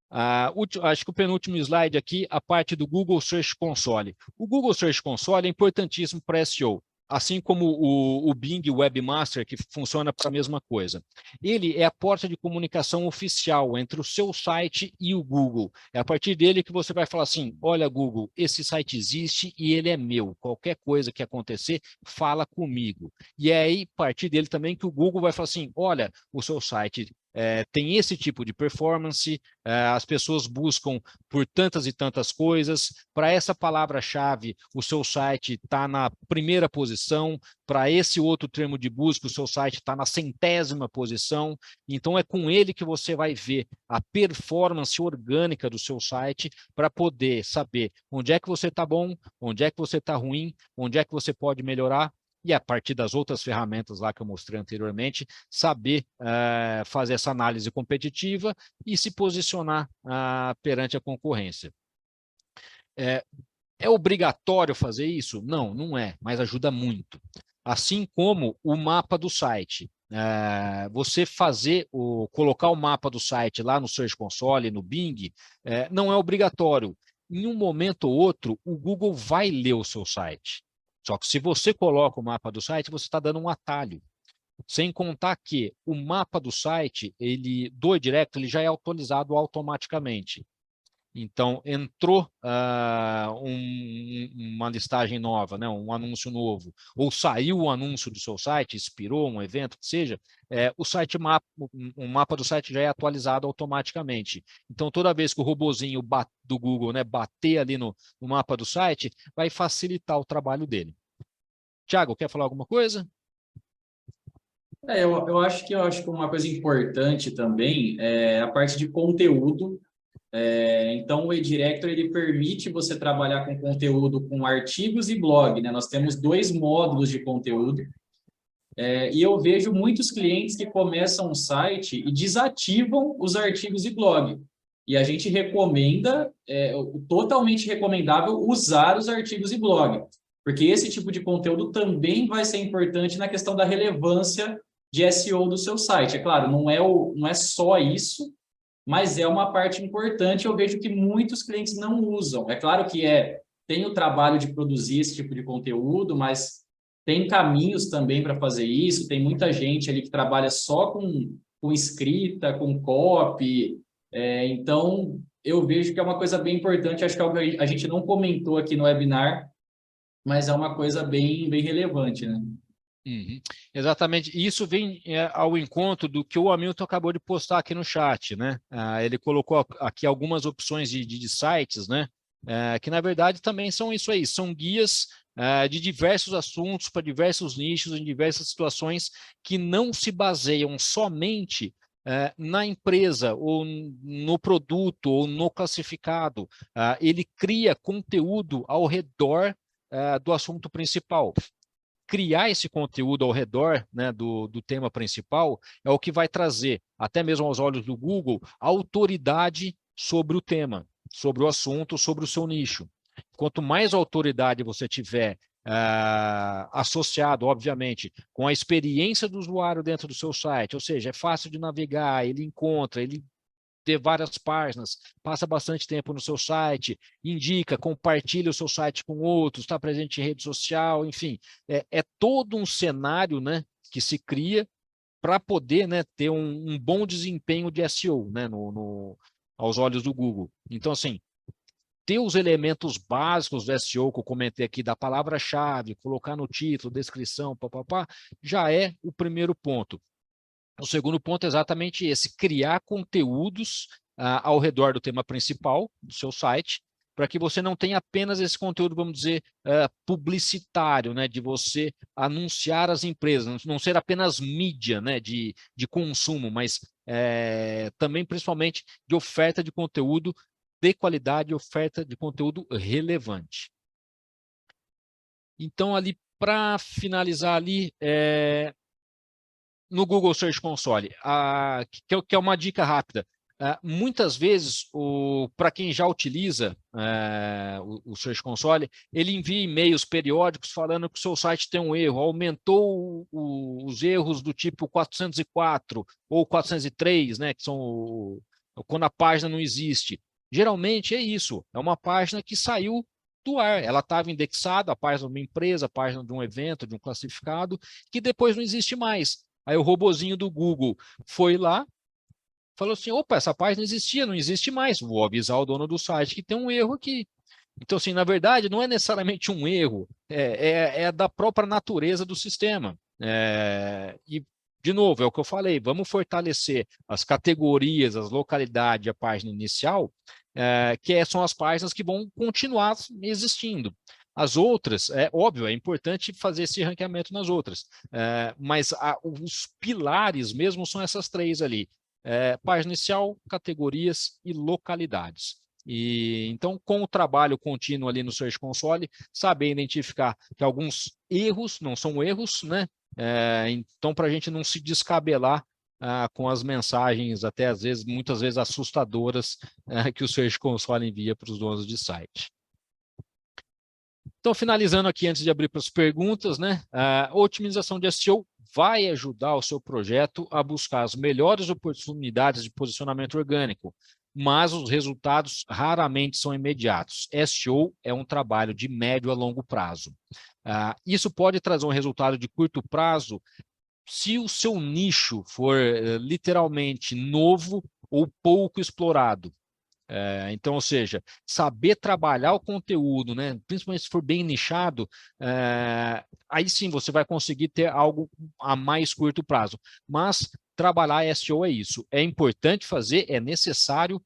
acho que o penúltimo slide aqui, a parte do Google Search Console. O Google Search Console é importantíssimo para SEO. assim como o Bing Webmaster, que funciona para a mesma coisa. Ele é a porta de comunicação oficial entre o seu site e o Google. É a partir dele que você vai falar assim, olha, Google, esse site existe e ele é meu. Qualquer coisa que acontecer, fala comigo. E é aí, a partir dele também, que o Google vai falar assim, olha, o seu site tem esse tipo de performance, as pessoas buscam por tantas e tantas coisas, para essa palavra-chave, o seu site está na primeira posição, para esse outro termo de busca, o seu site está na 100ª posição, então é com ele que você vai ver a performance orgânica do seu site para poder saber onde é que você está bom, onde é que você está ruim, onde é que você pode melhorar, e a partir das outras ferramentas lá que eu mostrei anteriormente, saber fazer essa análise competitiva e se posicionar perante a concorrência. É obrigatório fazer isso? Não, não é, mas ajuda muito. Assim como o mapa do site. Você colocar o mapa do site lá no Search Console, no Bing, não é obrigatório. Em um momento ou outro, o Google vai ler o seu site. Só que se você coloca o mapa do site, você está dando um atalho. Sem contar que o mapa do site, do eDirect, ele já é atualizado automaticamente. Então, entrou uma listagem nova, né, um anúncio novo, ou saiu o anúncio do seu site, expirou um evento, que seja, o mapa do site já é atualizado automaticamente. Então, toda vez que o robozinho do Google, né, bater ali no mapa do site, vai facilitar o trabalho dele. Tiago, quer falar alguma coisa? Eu acho que uma coisa importante também é a parte de conteúdo. Então, o eDirector ele permite você trabalhar com conteúdo com artigos e blog, né? Nós temos 2 módulos de conteúdo. E eu vejo muitos clientes que começam um site e desativam os artigos e blog. E a gente recomenda, totalmente recomendável, usar os artigos e blog, porque esse tipo de conteúdo também vai ser importante na questão da relevância de SEO do seu site. É claro, não é só isso, mas é uma parte importante. Eu vejo que muitos clientes não usam. É claro que tem o trabalho de produzir esse tipo de conteúdo, mas tem caminhos também para fazer isso. Tem muita gente ali que trabalha só com escrita, com copy. Então, eu vejo que é uma coisa bem importante. Acho que é algo que a gente não comentou aqui no webinar, mas é uma coisa bem, bem relevante, né? Uhum. Exatamente. Isso vem ao encontro do que o Hamilton acabou de postar aqui no chat, né? Ele colocou aqui algumas opções de sites, né? Que na verdade também são isso aí, são guias de diversos assuntos para diversos nichos, em diversas situações que não se baseiam somente na empresa, ou no produto, ou no classificado. Ele cria conteúdo ao redor do assunto principal. Criar esse conteúdo ao redor, né, do tema principal é o que vai trazer, até mesmo aos olhos do Google, autoridade sobre o tema, sobre o assunto, sobre o seu nicho. Quanto mais autoridade você tiver associado, obviamente, com a experiência do usuário dentro do seu site, ou seja, é fácil de navegar, ele encontra, ele ter várias páginas, passa bastante tempo no seu site, indica, compartilha o seu site com outros, está presente em rede social, enfim, é todo um cenário, né, que se cria para poder, né, ter um bom desempenho de SEO, né, aos olhos do Google. Então, assim, ter os elementos básicos do SEO que eu comentei aqui, da palavra-chave, colocar no título, descrição, papapá, já é o primeiro ponto. O segundo ponto é exatamente esse, criar conteúdos ao redor do tema principal do seu site, para que você não tenha apenas esse conteúdo, vamos dizer, publicitário, né, de você anunciar as empresas, não ser apenas mídia, né, de consumo, mas também, principalmente, de oferta de conteúdo de qualidade, oferta de conteúdo relevante. Então, ali, para finalizar ali, no Google Search Console, que é uma dica rápida. Muitas vezes, para quem já utiliza o Search Console, ele envia e-mails periódicos falando que o seu site tem um erro, aumentou os erros do tipo 404 ou 403, né, que são quando a página não existe. Geralmente é isso, é uma página que saiu do ar. Ela estava indexada, a página de uma empresa, a página de um evento, de um classificado, que depois não existe mais. Aí o robozinho do Google foi lá, falou assim, opa, essa página existia, não existe mais. Vou avisar o dono do site que tem um erro aqui. Então, assim, na verdade, não é necessariamente um erro, é da própria natureza do sistema. E, de novo, é o que eu falei, vamos fortalecer as categorias, as localidades, a página inicial, que são as páginas que vão continuar existindo. As outras, é óbvio, é importante fazer esse ranqueamento nas outras, mas os pilares mesmo são essas três ali, página inicial, categorias e localidades. E então, com o trabalho contínuo ali no Search Console, saber identificar que alguns erros não são erros, né? Então, para a gente não se descabelar com as mensagens, até às vezes, muitas vezes assustadoras, que o Search Console envia para os donos de site. Então, finalizando aqui, antes de abrir para as perguntas, né? A otimização de SEO vai ajudar o seu projeto a buscar as melhores oportunidades de posicionamento orgânico, mas os resultados raramente são imediatos. SEO é um trabalho de médio a longo prazo. Isso pode trazer um resultado de curto prazo se o seu nicho for literalmente novo ou pouco explorado. Então, ou seja, saber trabalhar o conteúdo, né? Principalmente se for bem nichado, aí sim você vai conseguir ter algo a mais curto prazo. Mas trabalhar SEO é isso. É importante fazer, é necessário,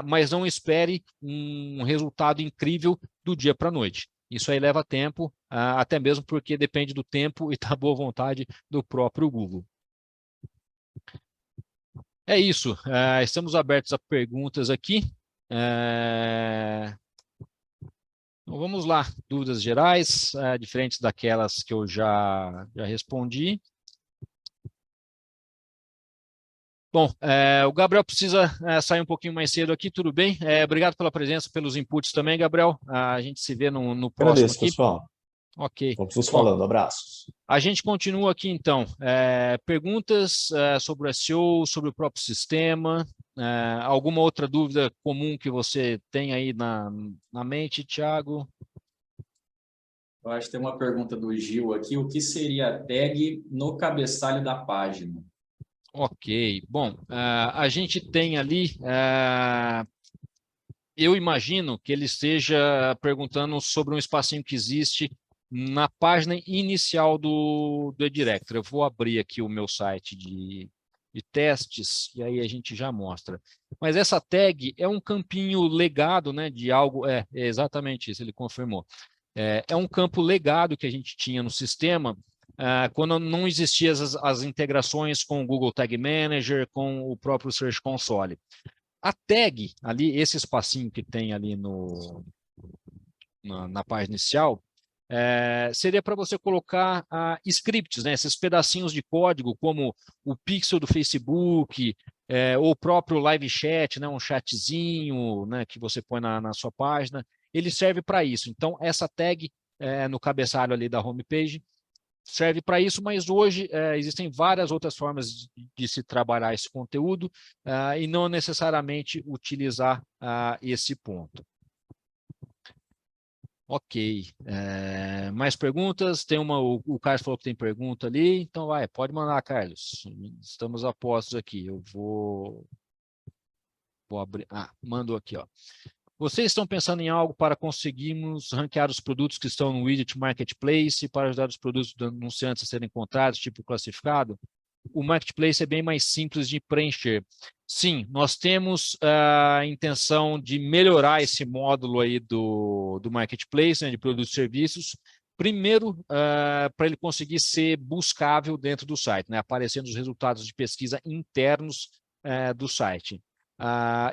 mas não espere um resultado incrível do dia para a noite. Isso aí leva tempo, até mesmo porque depende do tempo e da boa vontade do próprio Google. É isso, estamos abertos a perguntas aqui. Então vamos lá, dúvidas gerais, diferentes daquelas que eu já respondi. Bom, o Gabriel precisa sair um pouquinho mais cedo aqui, tudo bem? Obrigado pela presença, pelos inputs também, Gabriel. A gente se vê no próximo Agradeço, aqui. pessoal. Ok. Vamos nos Bom, falando. Abraços. a gente continua aqui, então. Perguntas sobre o SEO, sobre o próprio sistema. Alguma outra dúvida comum que você tem aí na mente, Thiago? Eu acho que tem uma pergunta do Gil aqui. O que seria a tag no cabeçalho da página? Ok. Bom, a gente tem ali... eu imagino que ele esteja perguntando sobre um espacinho que existe na página inicial do eDirector. Eu vou abrir aqui o meu site de testes e aí a gente já mostra. Mas essa tag é um campinho legado, né, de algo... É exatamente isso, ele confirmou. É um campo legado que a gente tinha no sistema quando não existiam as integrações com o Google Tag Manager, com o próprio Search Console. A tag, ali, esse espacinho que tem ali na página inicial, seria para você colocar scripts, né, esses pedacinhos de código, como o pixel do Facebook, ou o próprio live chat, né, um chatzinho, né, que você põe na sua página. Ele serve para isso. Então, essa tag no cabeçalho ali da homepage serve para isso, mas hoje existem várias outras formas de se trabalhar esse conteúdo e não necessariamente utilizar esse ponto. Ok. Mais perguntas? Tem o Carlos falou que tem pergunta ali, então pode mandar, Carlos. Estamos a postos aqui. Eu vou abrir. Mandou aqui, ó. Vocês estão pensando em algo para conseguirmos ranquear os produtos que estão no Widget Marketplace para ajudar os produtos do anunciantes a serem encontrados, tipo classificado? O Marketplace é bem mais simples de preencher. Sim, nós temos a intenção de melhorar esse módulo aí do Marketplace, né, de produtos e serviços, primeiro, para ele conseguir ser buscável dentro do site, né, aparecendo os resultados de pesquisa internos do site.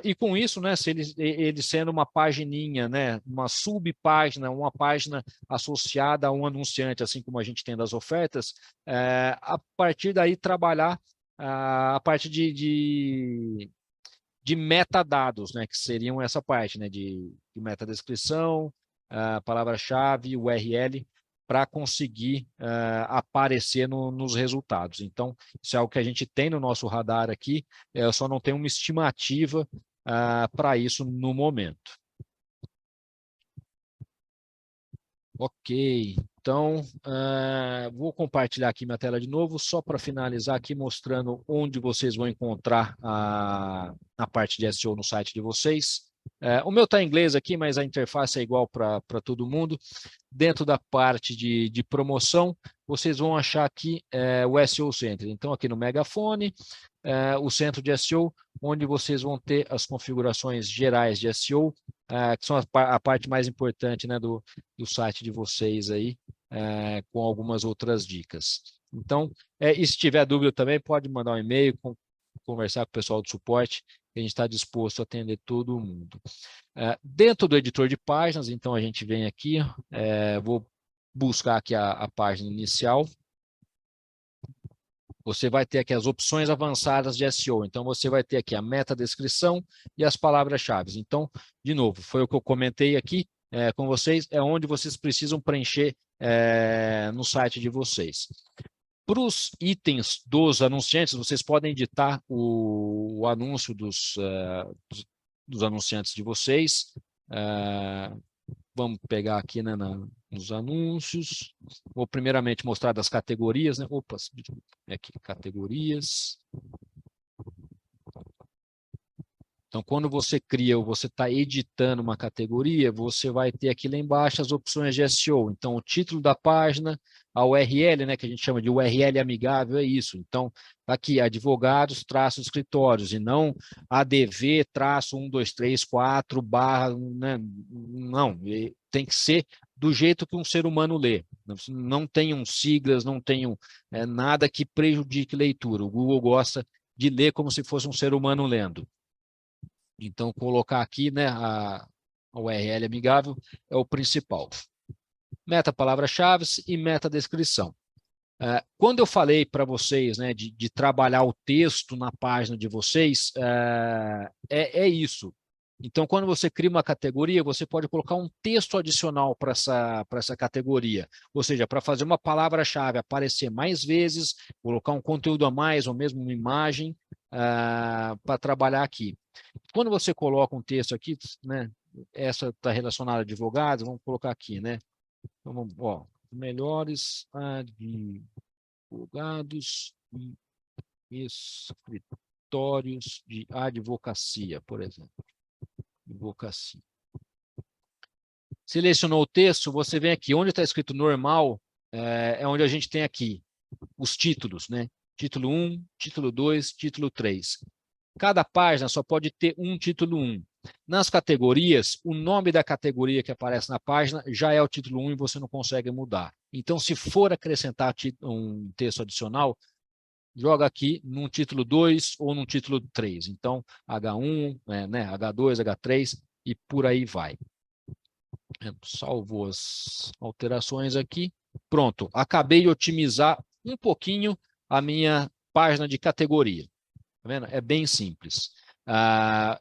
E com isso, né, se ele sendo uma pagininha, né, uma subpágina, uma página associada a um anunciante, assim como a gente tem das ofertas, a partir daí trabalhar a parte de metadados, né, que seriam essa parte, né, de metadescrição, palavra-chave, URL, para conseguir aparecer nos resultados. Então, isso é algo que a gente tem no nosso radar aqui, eu só não tenho uma estimativa para isso no momento. Ok, então vou compartilhar aqui minha tela de novo, só para finalizar aqui, mostrando onde vocês vão encontrar a parte de SEO no site de vocês. O meu está em inglês aqui, mas a interface é igual para todo mundo. Dentro da parte de promoção, vocês vão achar aqui o SEO Center. Então, aqui no Megafone, o centro de SEO, onde vocês vão ter as configurações gerais de SEO, que são a parte mais importante, né, do site de vocês aí, com algumas outras dicas. Então, e se tiver dúvida também, pode mandar um e-mail, conversar com o pessoal do suporte, que a gente está disposto a atender todo mundo. Dentro do editor de páginas, então a gente vem aqui, vou buscar aqui a página inicial. Você vai ter aqui as opções avançadas de SEO. Então, você vai ter aqui a metadescrição e as palavras-chave. Então, de novo, foi o que eu comentei aqui com vocês, é onde vocês precisam preencher no site de vocês. Para os itens dos anunciantes, vocês podem editar o anúncio dos anunciantes de vocês. Vamos pegar aqui, né, nos anúncios. Vou primeiramente mostrar das categorias, né? Opa, aqui, categorias. Então, quando você cria ou você está editando uma categoria, você vai ter aqui lá embaixo as opções de SEO. Então, o título da página, a URL, né, que a gente chama de URL amigável, é isso. Então, tá aqui, advogados, escritórios, e não ADV, 1234, barra, né? Não, tem que ser do jeito que um ser humano lê. Não tenham siglas, não tenham nada que prejudique leitura. O Google gosta de ler como se fosse um ser humano lendo. Então, colocar aqui, né, a URL amigável é o principal. Meta palavras-chave e meta descrição. Quando eu falei para vocês, né, de trabalhar o texto na página de vocês, é isso. Então, quando você cria uma categoria, você pode colocar um texto adicional para essa categoria. Ou seja, para fazer uma palavra-chave aparecer mais vezes, colocar um conteúdo a mais, ou mesmo uma imagem, para trabalhar aqui. Quando você coloca um texto aqui, né, essa está relacionada a advogados, vamos colocar aqui, né? Então, vamos, melhores advogados e escritórios de advocacia, por exemplo. Advocacia. Selecionou o texto, você vem aqui, onde está escrito normal, é onde a gente tem aqui os títulos, né? Título 1, título 2, título 3. Cada página só pode ter um título 1. Nas categorias, o nome da categoria que aparece na página já é o título 1 e você não consegue mudar. Então, se for acrescentar um texto adicional, joga aqui num título 2 ou num título 3. Então, H1, né, H2, H3 e por aí vai. Salvo as alterações aqui. Pronto, acabei de otimizar um pouquinho a minha página de categoria. Tá vendo? É bem simples.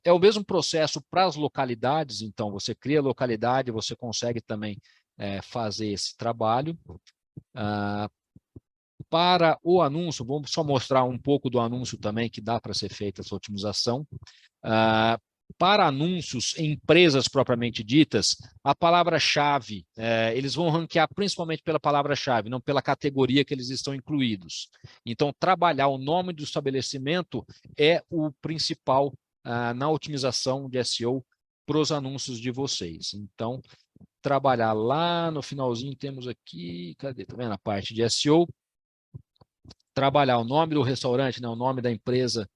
É o mesmo processo para as localidades, então você cria a localidade, você consegue também fazer esse trabalho. Para o anúncio, vamos só mostrar um pouco do anúncio também, que dá para ser feita essa otimização. Para anúncios em empresas propriamente ditas, a palavra-chave, eles vão ranquear principalmente pela palavra-chave, não pela categoria que eles estão incluídos. Então, trabalhar o nome do estabelecimento é o principal na otimização de SEO para os anúncios de vocês. Então, trabalhar lá no finalzinho, temos aqui, cadê? Tá vendo a parte de SEO? Trabalhar o nome do restaurante, né, o nome da empresa,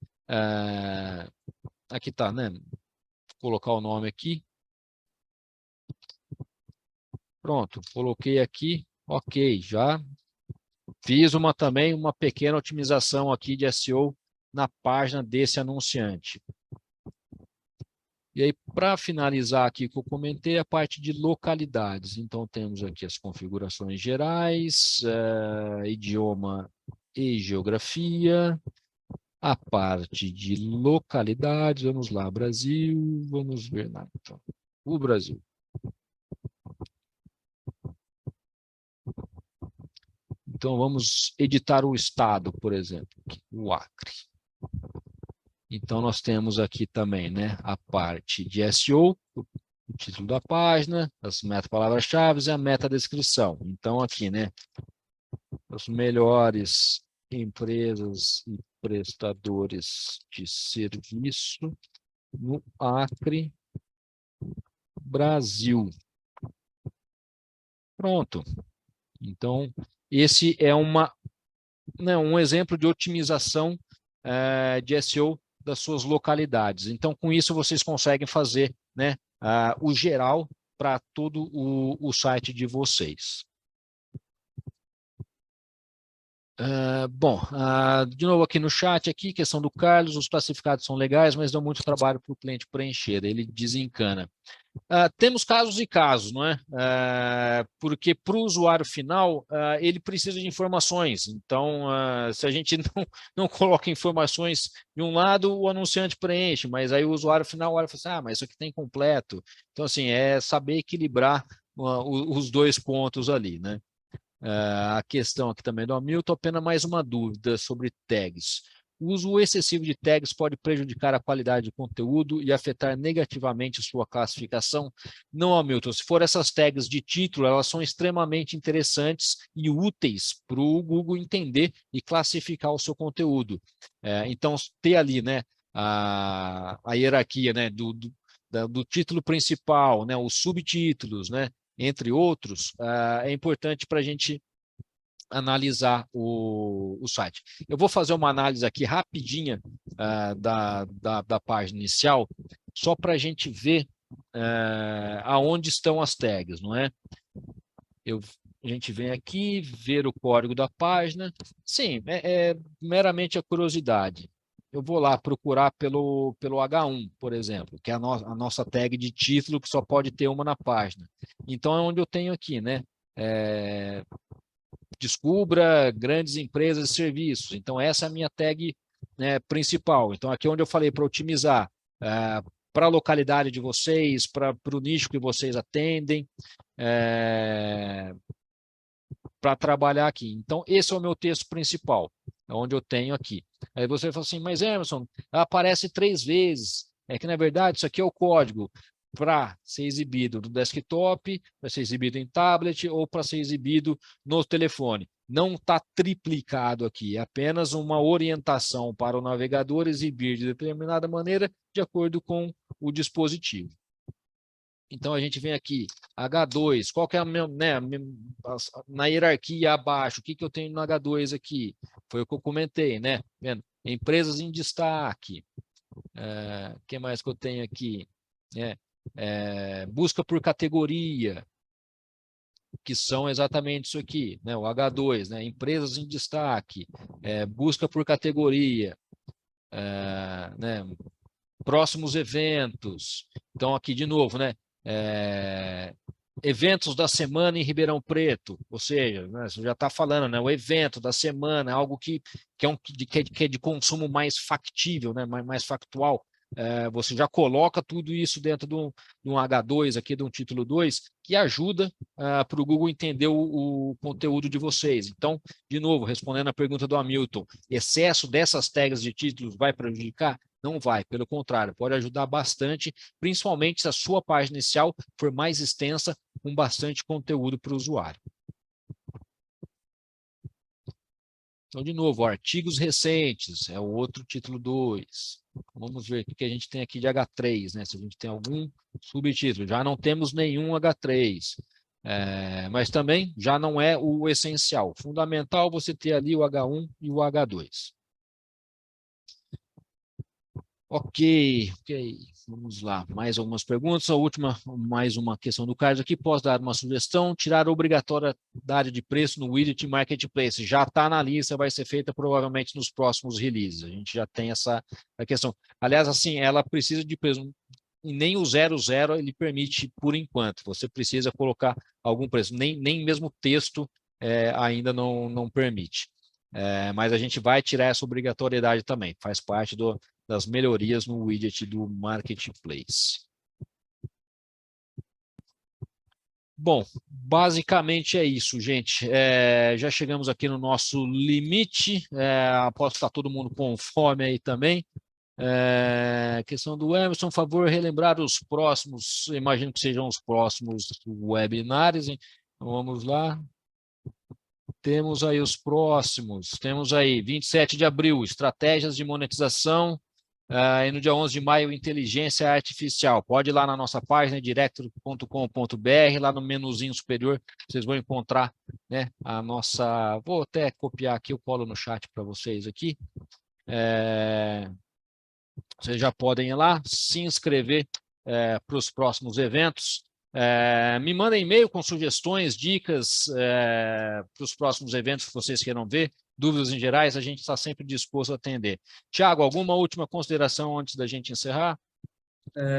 aqui está, né? Colocar o nome aqui. Pronto, coloquei aqui, ok, já fiz também uma pequena otimização aqui de SEO na página desse anunciante. E aí, para finalizar aqui que eu comentei, a parte de localidades. Então, temos aqui as configurações gerais, idioma e geografia, a parte de localidades, vamos lá, Brasil, vamos ver, então, o Brasil. Então, vamos editar o estado, por exemplo, o Acre. Então, nós temos aqui também, né, a parte de SEO, o título da página, as meta-palavras-chave e a meta-descrição. Então, aqui, né? As melhores empresas e prestadores de serviço no Acre, Brasil. Pronto. Então, esse é um exemplo de otimização de SEO das suas localidades. Então, com isso, vocês conseguem fazer, né, o geral para todo o site de vocês. De novo aqui no chat, aqui, questão do Carlos, os classificados são legais, mas dão muito trabalho para o cliente preencher, ele desencana. Temos casos e casos, não é? Porque para o usuário final, ele precisa de informações. Então, se a gente não coloca informações de um lado, o anunciante preenche, mas aí o usuário final olha e fala assim, mas isso aqui tem incompleto. Então, assim, é saber equilibrar os dois pontos ali, né? A questão aqui também do Hamilton, apenas mais uma dúvida sobre tags. O uso excessivo de tags pode prejudicar a qualidade de conteúdo e afetar negativamente sua classificação? Não, Hamilton. Se for essas tags de título, elas são extremamente interessantes e úteis para o Google entender e classificar o seu conteúdo. Então, ter ali, né, a hierarquia, né, do título principal, né, os subtítulos, né, entre outros, é importante para a gente analisar o site. Eu vou fazer uma análise aqui rapidinha da página inicial, só para a gente ver aonde estão as tags, não é? A gente vem aqui, ver o código da página. Sim, é meramente a curiosidade. Eu vou lá procurar pelo H1, por exemplo, que é a nossa tag de título, que só pode ter uma na página. Então, é onde eu tenho aqui, né? Descubra grandes empresas e serviços. Então, essa é a minha tag, né, principal. Então, aqui é onde eu falei para otimizar para a localidade de vocês, para o nicho que vocês atendem, para trabalhar aqui. Então, esse é o meu texto principal, onde eu tenho aqui. Aí você fala assim, mas Emerson, aparece 3 vezes. É que, na verdade, isso aqui é o código para ser exibido no desktop, para ser exibido em tablet ou para ser exibido no telefone. Não está triplicado aqui, é apenas uma orientação para o navegador exibir de determinada maneira de acordo com o dispositivo. Então, a gente vem aqui, H2, qual que é a minha, né, na hierarquia abaixo, o que eu tenho no H2 aqui? Foi o que eu comentei, né? Vendo? Empresas em destaque. O que mais que eu tenho aqui? Busca por categoria, que são exatamente isso aqui, né? O H2, né? Empresas em destaque, busca por categoria, né? Próximos eventos. Então, aqui de novo, né? Eventos da semana em Ribeirão Preto, ou seja, né, você já está falando, né, o evento da semana, algo que é de consumo mais factível, né, mais factual. Você já coloca tudo isso dentro de um H2 aqui, de um título 2, que ajuda para o Google entender o conteúdo de vocês. Então, de novo, respondendo a pergunta do Hamilton, excesso dessas tags de títulos vai prejudicar? Não vai, pelo contrário, pode ajudar bastante, principalmente se a sua página inicial for mais extensa, com bastante conteúdo para o usuário. Então, de novo, artigos recentes, é o outro título 2. Vamos ver o que a gente tem aqui de H3, né? Se a gente tem algum subtítulo. Já não temos nenhum H3. Mas também já não é o essencial. Fundamental você ter ali o H1 e o H2. Ok. Vamos lá, mais algumas perguntas. A última, mais uma questão do Carlos aqui. Posso dar uma sugestão? Tirar a obrigatoriedade de preço no widget Marketplace. Já está na lista, vai ser feita provavelmente nos próximos releases. A gente já tem essa questão. Aliás, assim, ela precisa de preço. E nem o 00 ele permite por enquanto. Você precisa colocar algum preço. Nem mesmo o texto ainda não permite. Mas a gente vai tirar essa obrigatoriedade também. Faz parte das melhorias no widget do Marketplace. Bom, basicamente é isso, gente. Já chegamos aqui no nosso limite. Aposto que está todo mundo com fome aí também. Questão do Emerson, por favor, relembrar os próximos, imagino que sejam os próximos webinars, hein? Então, vamos lá. Temos aí os próximos, temos aí 27 de abril, estratégias de monetização, e no dia 11 de maio, inteligência artificial. Pode ir lá na nossa página, director.com.br, lá no menuzinho superior, vocês vão encontrar, né, a nossa... Vou até copiar aqui, eu colo no chat para vocês aqui. Vocês já podem ir lá, se inscrever para os próximos eventos. Me mandem e-mail com sugestões, dicas para os próximos eventos que vocês queiram ver, dúvidas em gerais, a gente está sempre disposto a atender. Tiago, alguma última consideração antes da gente encerrar?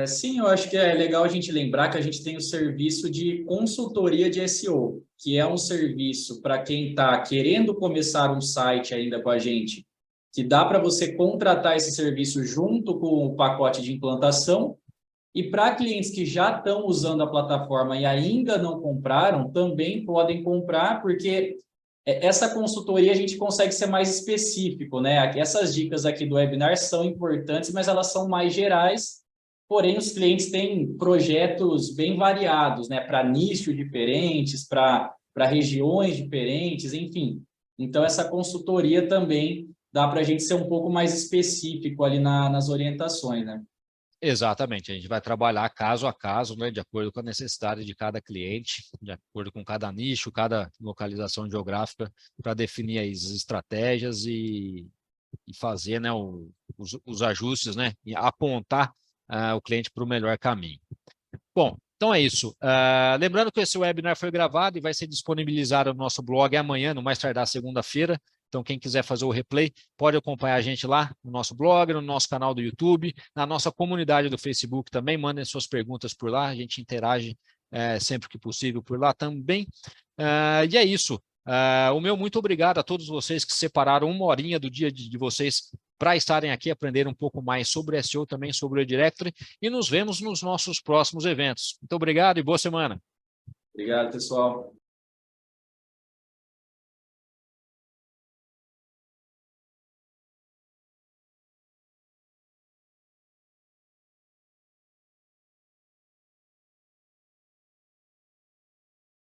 Sim, eu acho que é legal a gente lembrar que a gente tem o serviço de consultoria de SEO, que é um serviço para quem está querendo começar um site ainda com a gente, que dá para você contratar esse serviço junto com o pacote de implantação. E para clientes que já estão usando a plataforma e ainda não compraram, também podem comprar, porque essa consultoria a gente consegue ser mais específico, né? Essas dicas aqui do webinar são importantes, mas elas são mais gerais, porém os clientes têm projetos bem variados, né? Para nichos diferentes, para regiões diferentes, enfim. Então, essa consultoria também dá para a gente ser um pouco mais específico ali nas orientações, né? Exatamente, a gente vai trabalhar caso a caso, né, de acordo com a necessidade de cada cliente, de acordo com cada nicho, cada localização geográfica, para definir as estratégias e fazer, né, os ajustes, né, e apontar o cliente para o melhor caminho. Bom, então é isso. Lembrando que esse webinar foi gravado e vai ser disponibilizado no nosso blog amanhã, no mais tardar segunda-feira. Então, quem quiser fazer o replay, pode acompanhar a gente lá no nosso blog, no nosso canal do YouTube, na nossa comunidade do Facebook também. Mandem suas perguntas por lá, a gente interage sempre que possível por lá também. E é isso. O meu muito obrigado a todos vocês que separaram uma horinha do dia de vocês para estarem aqui, aprender um pouco mais sobre SEO, também sobre o Directory, e nos vemos nos nossos próximos eventos. Muito obrigado e boa semana. Obrigado, pessoal.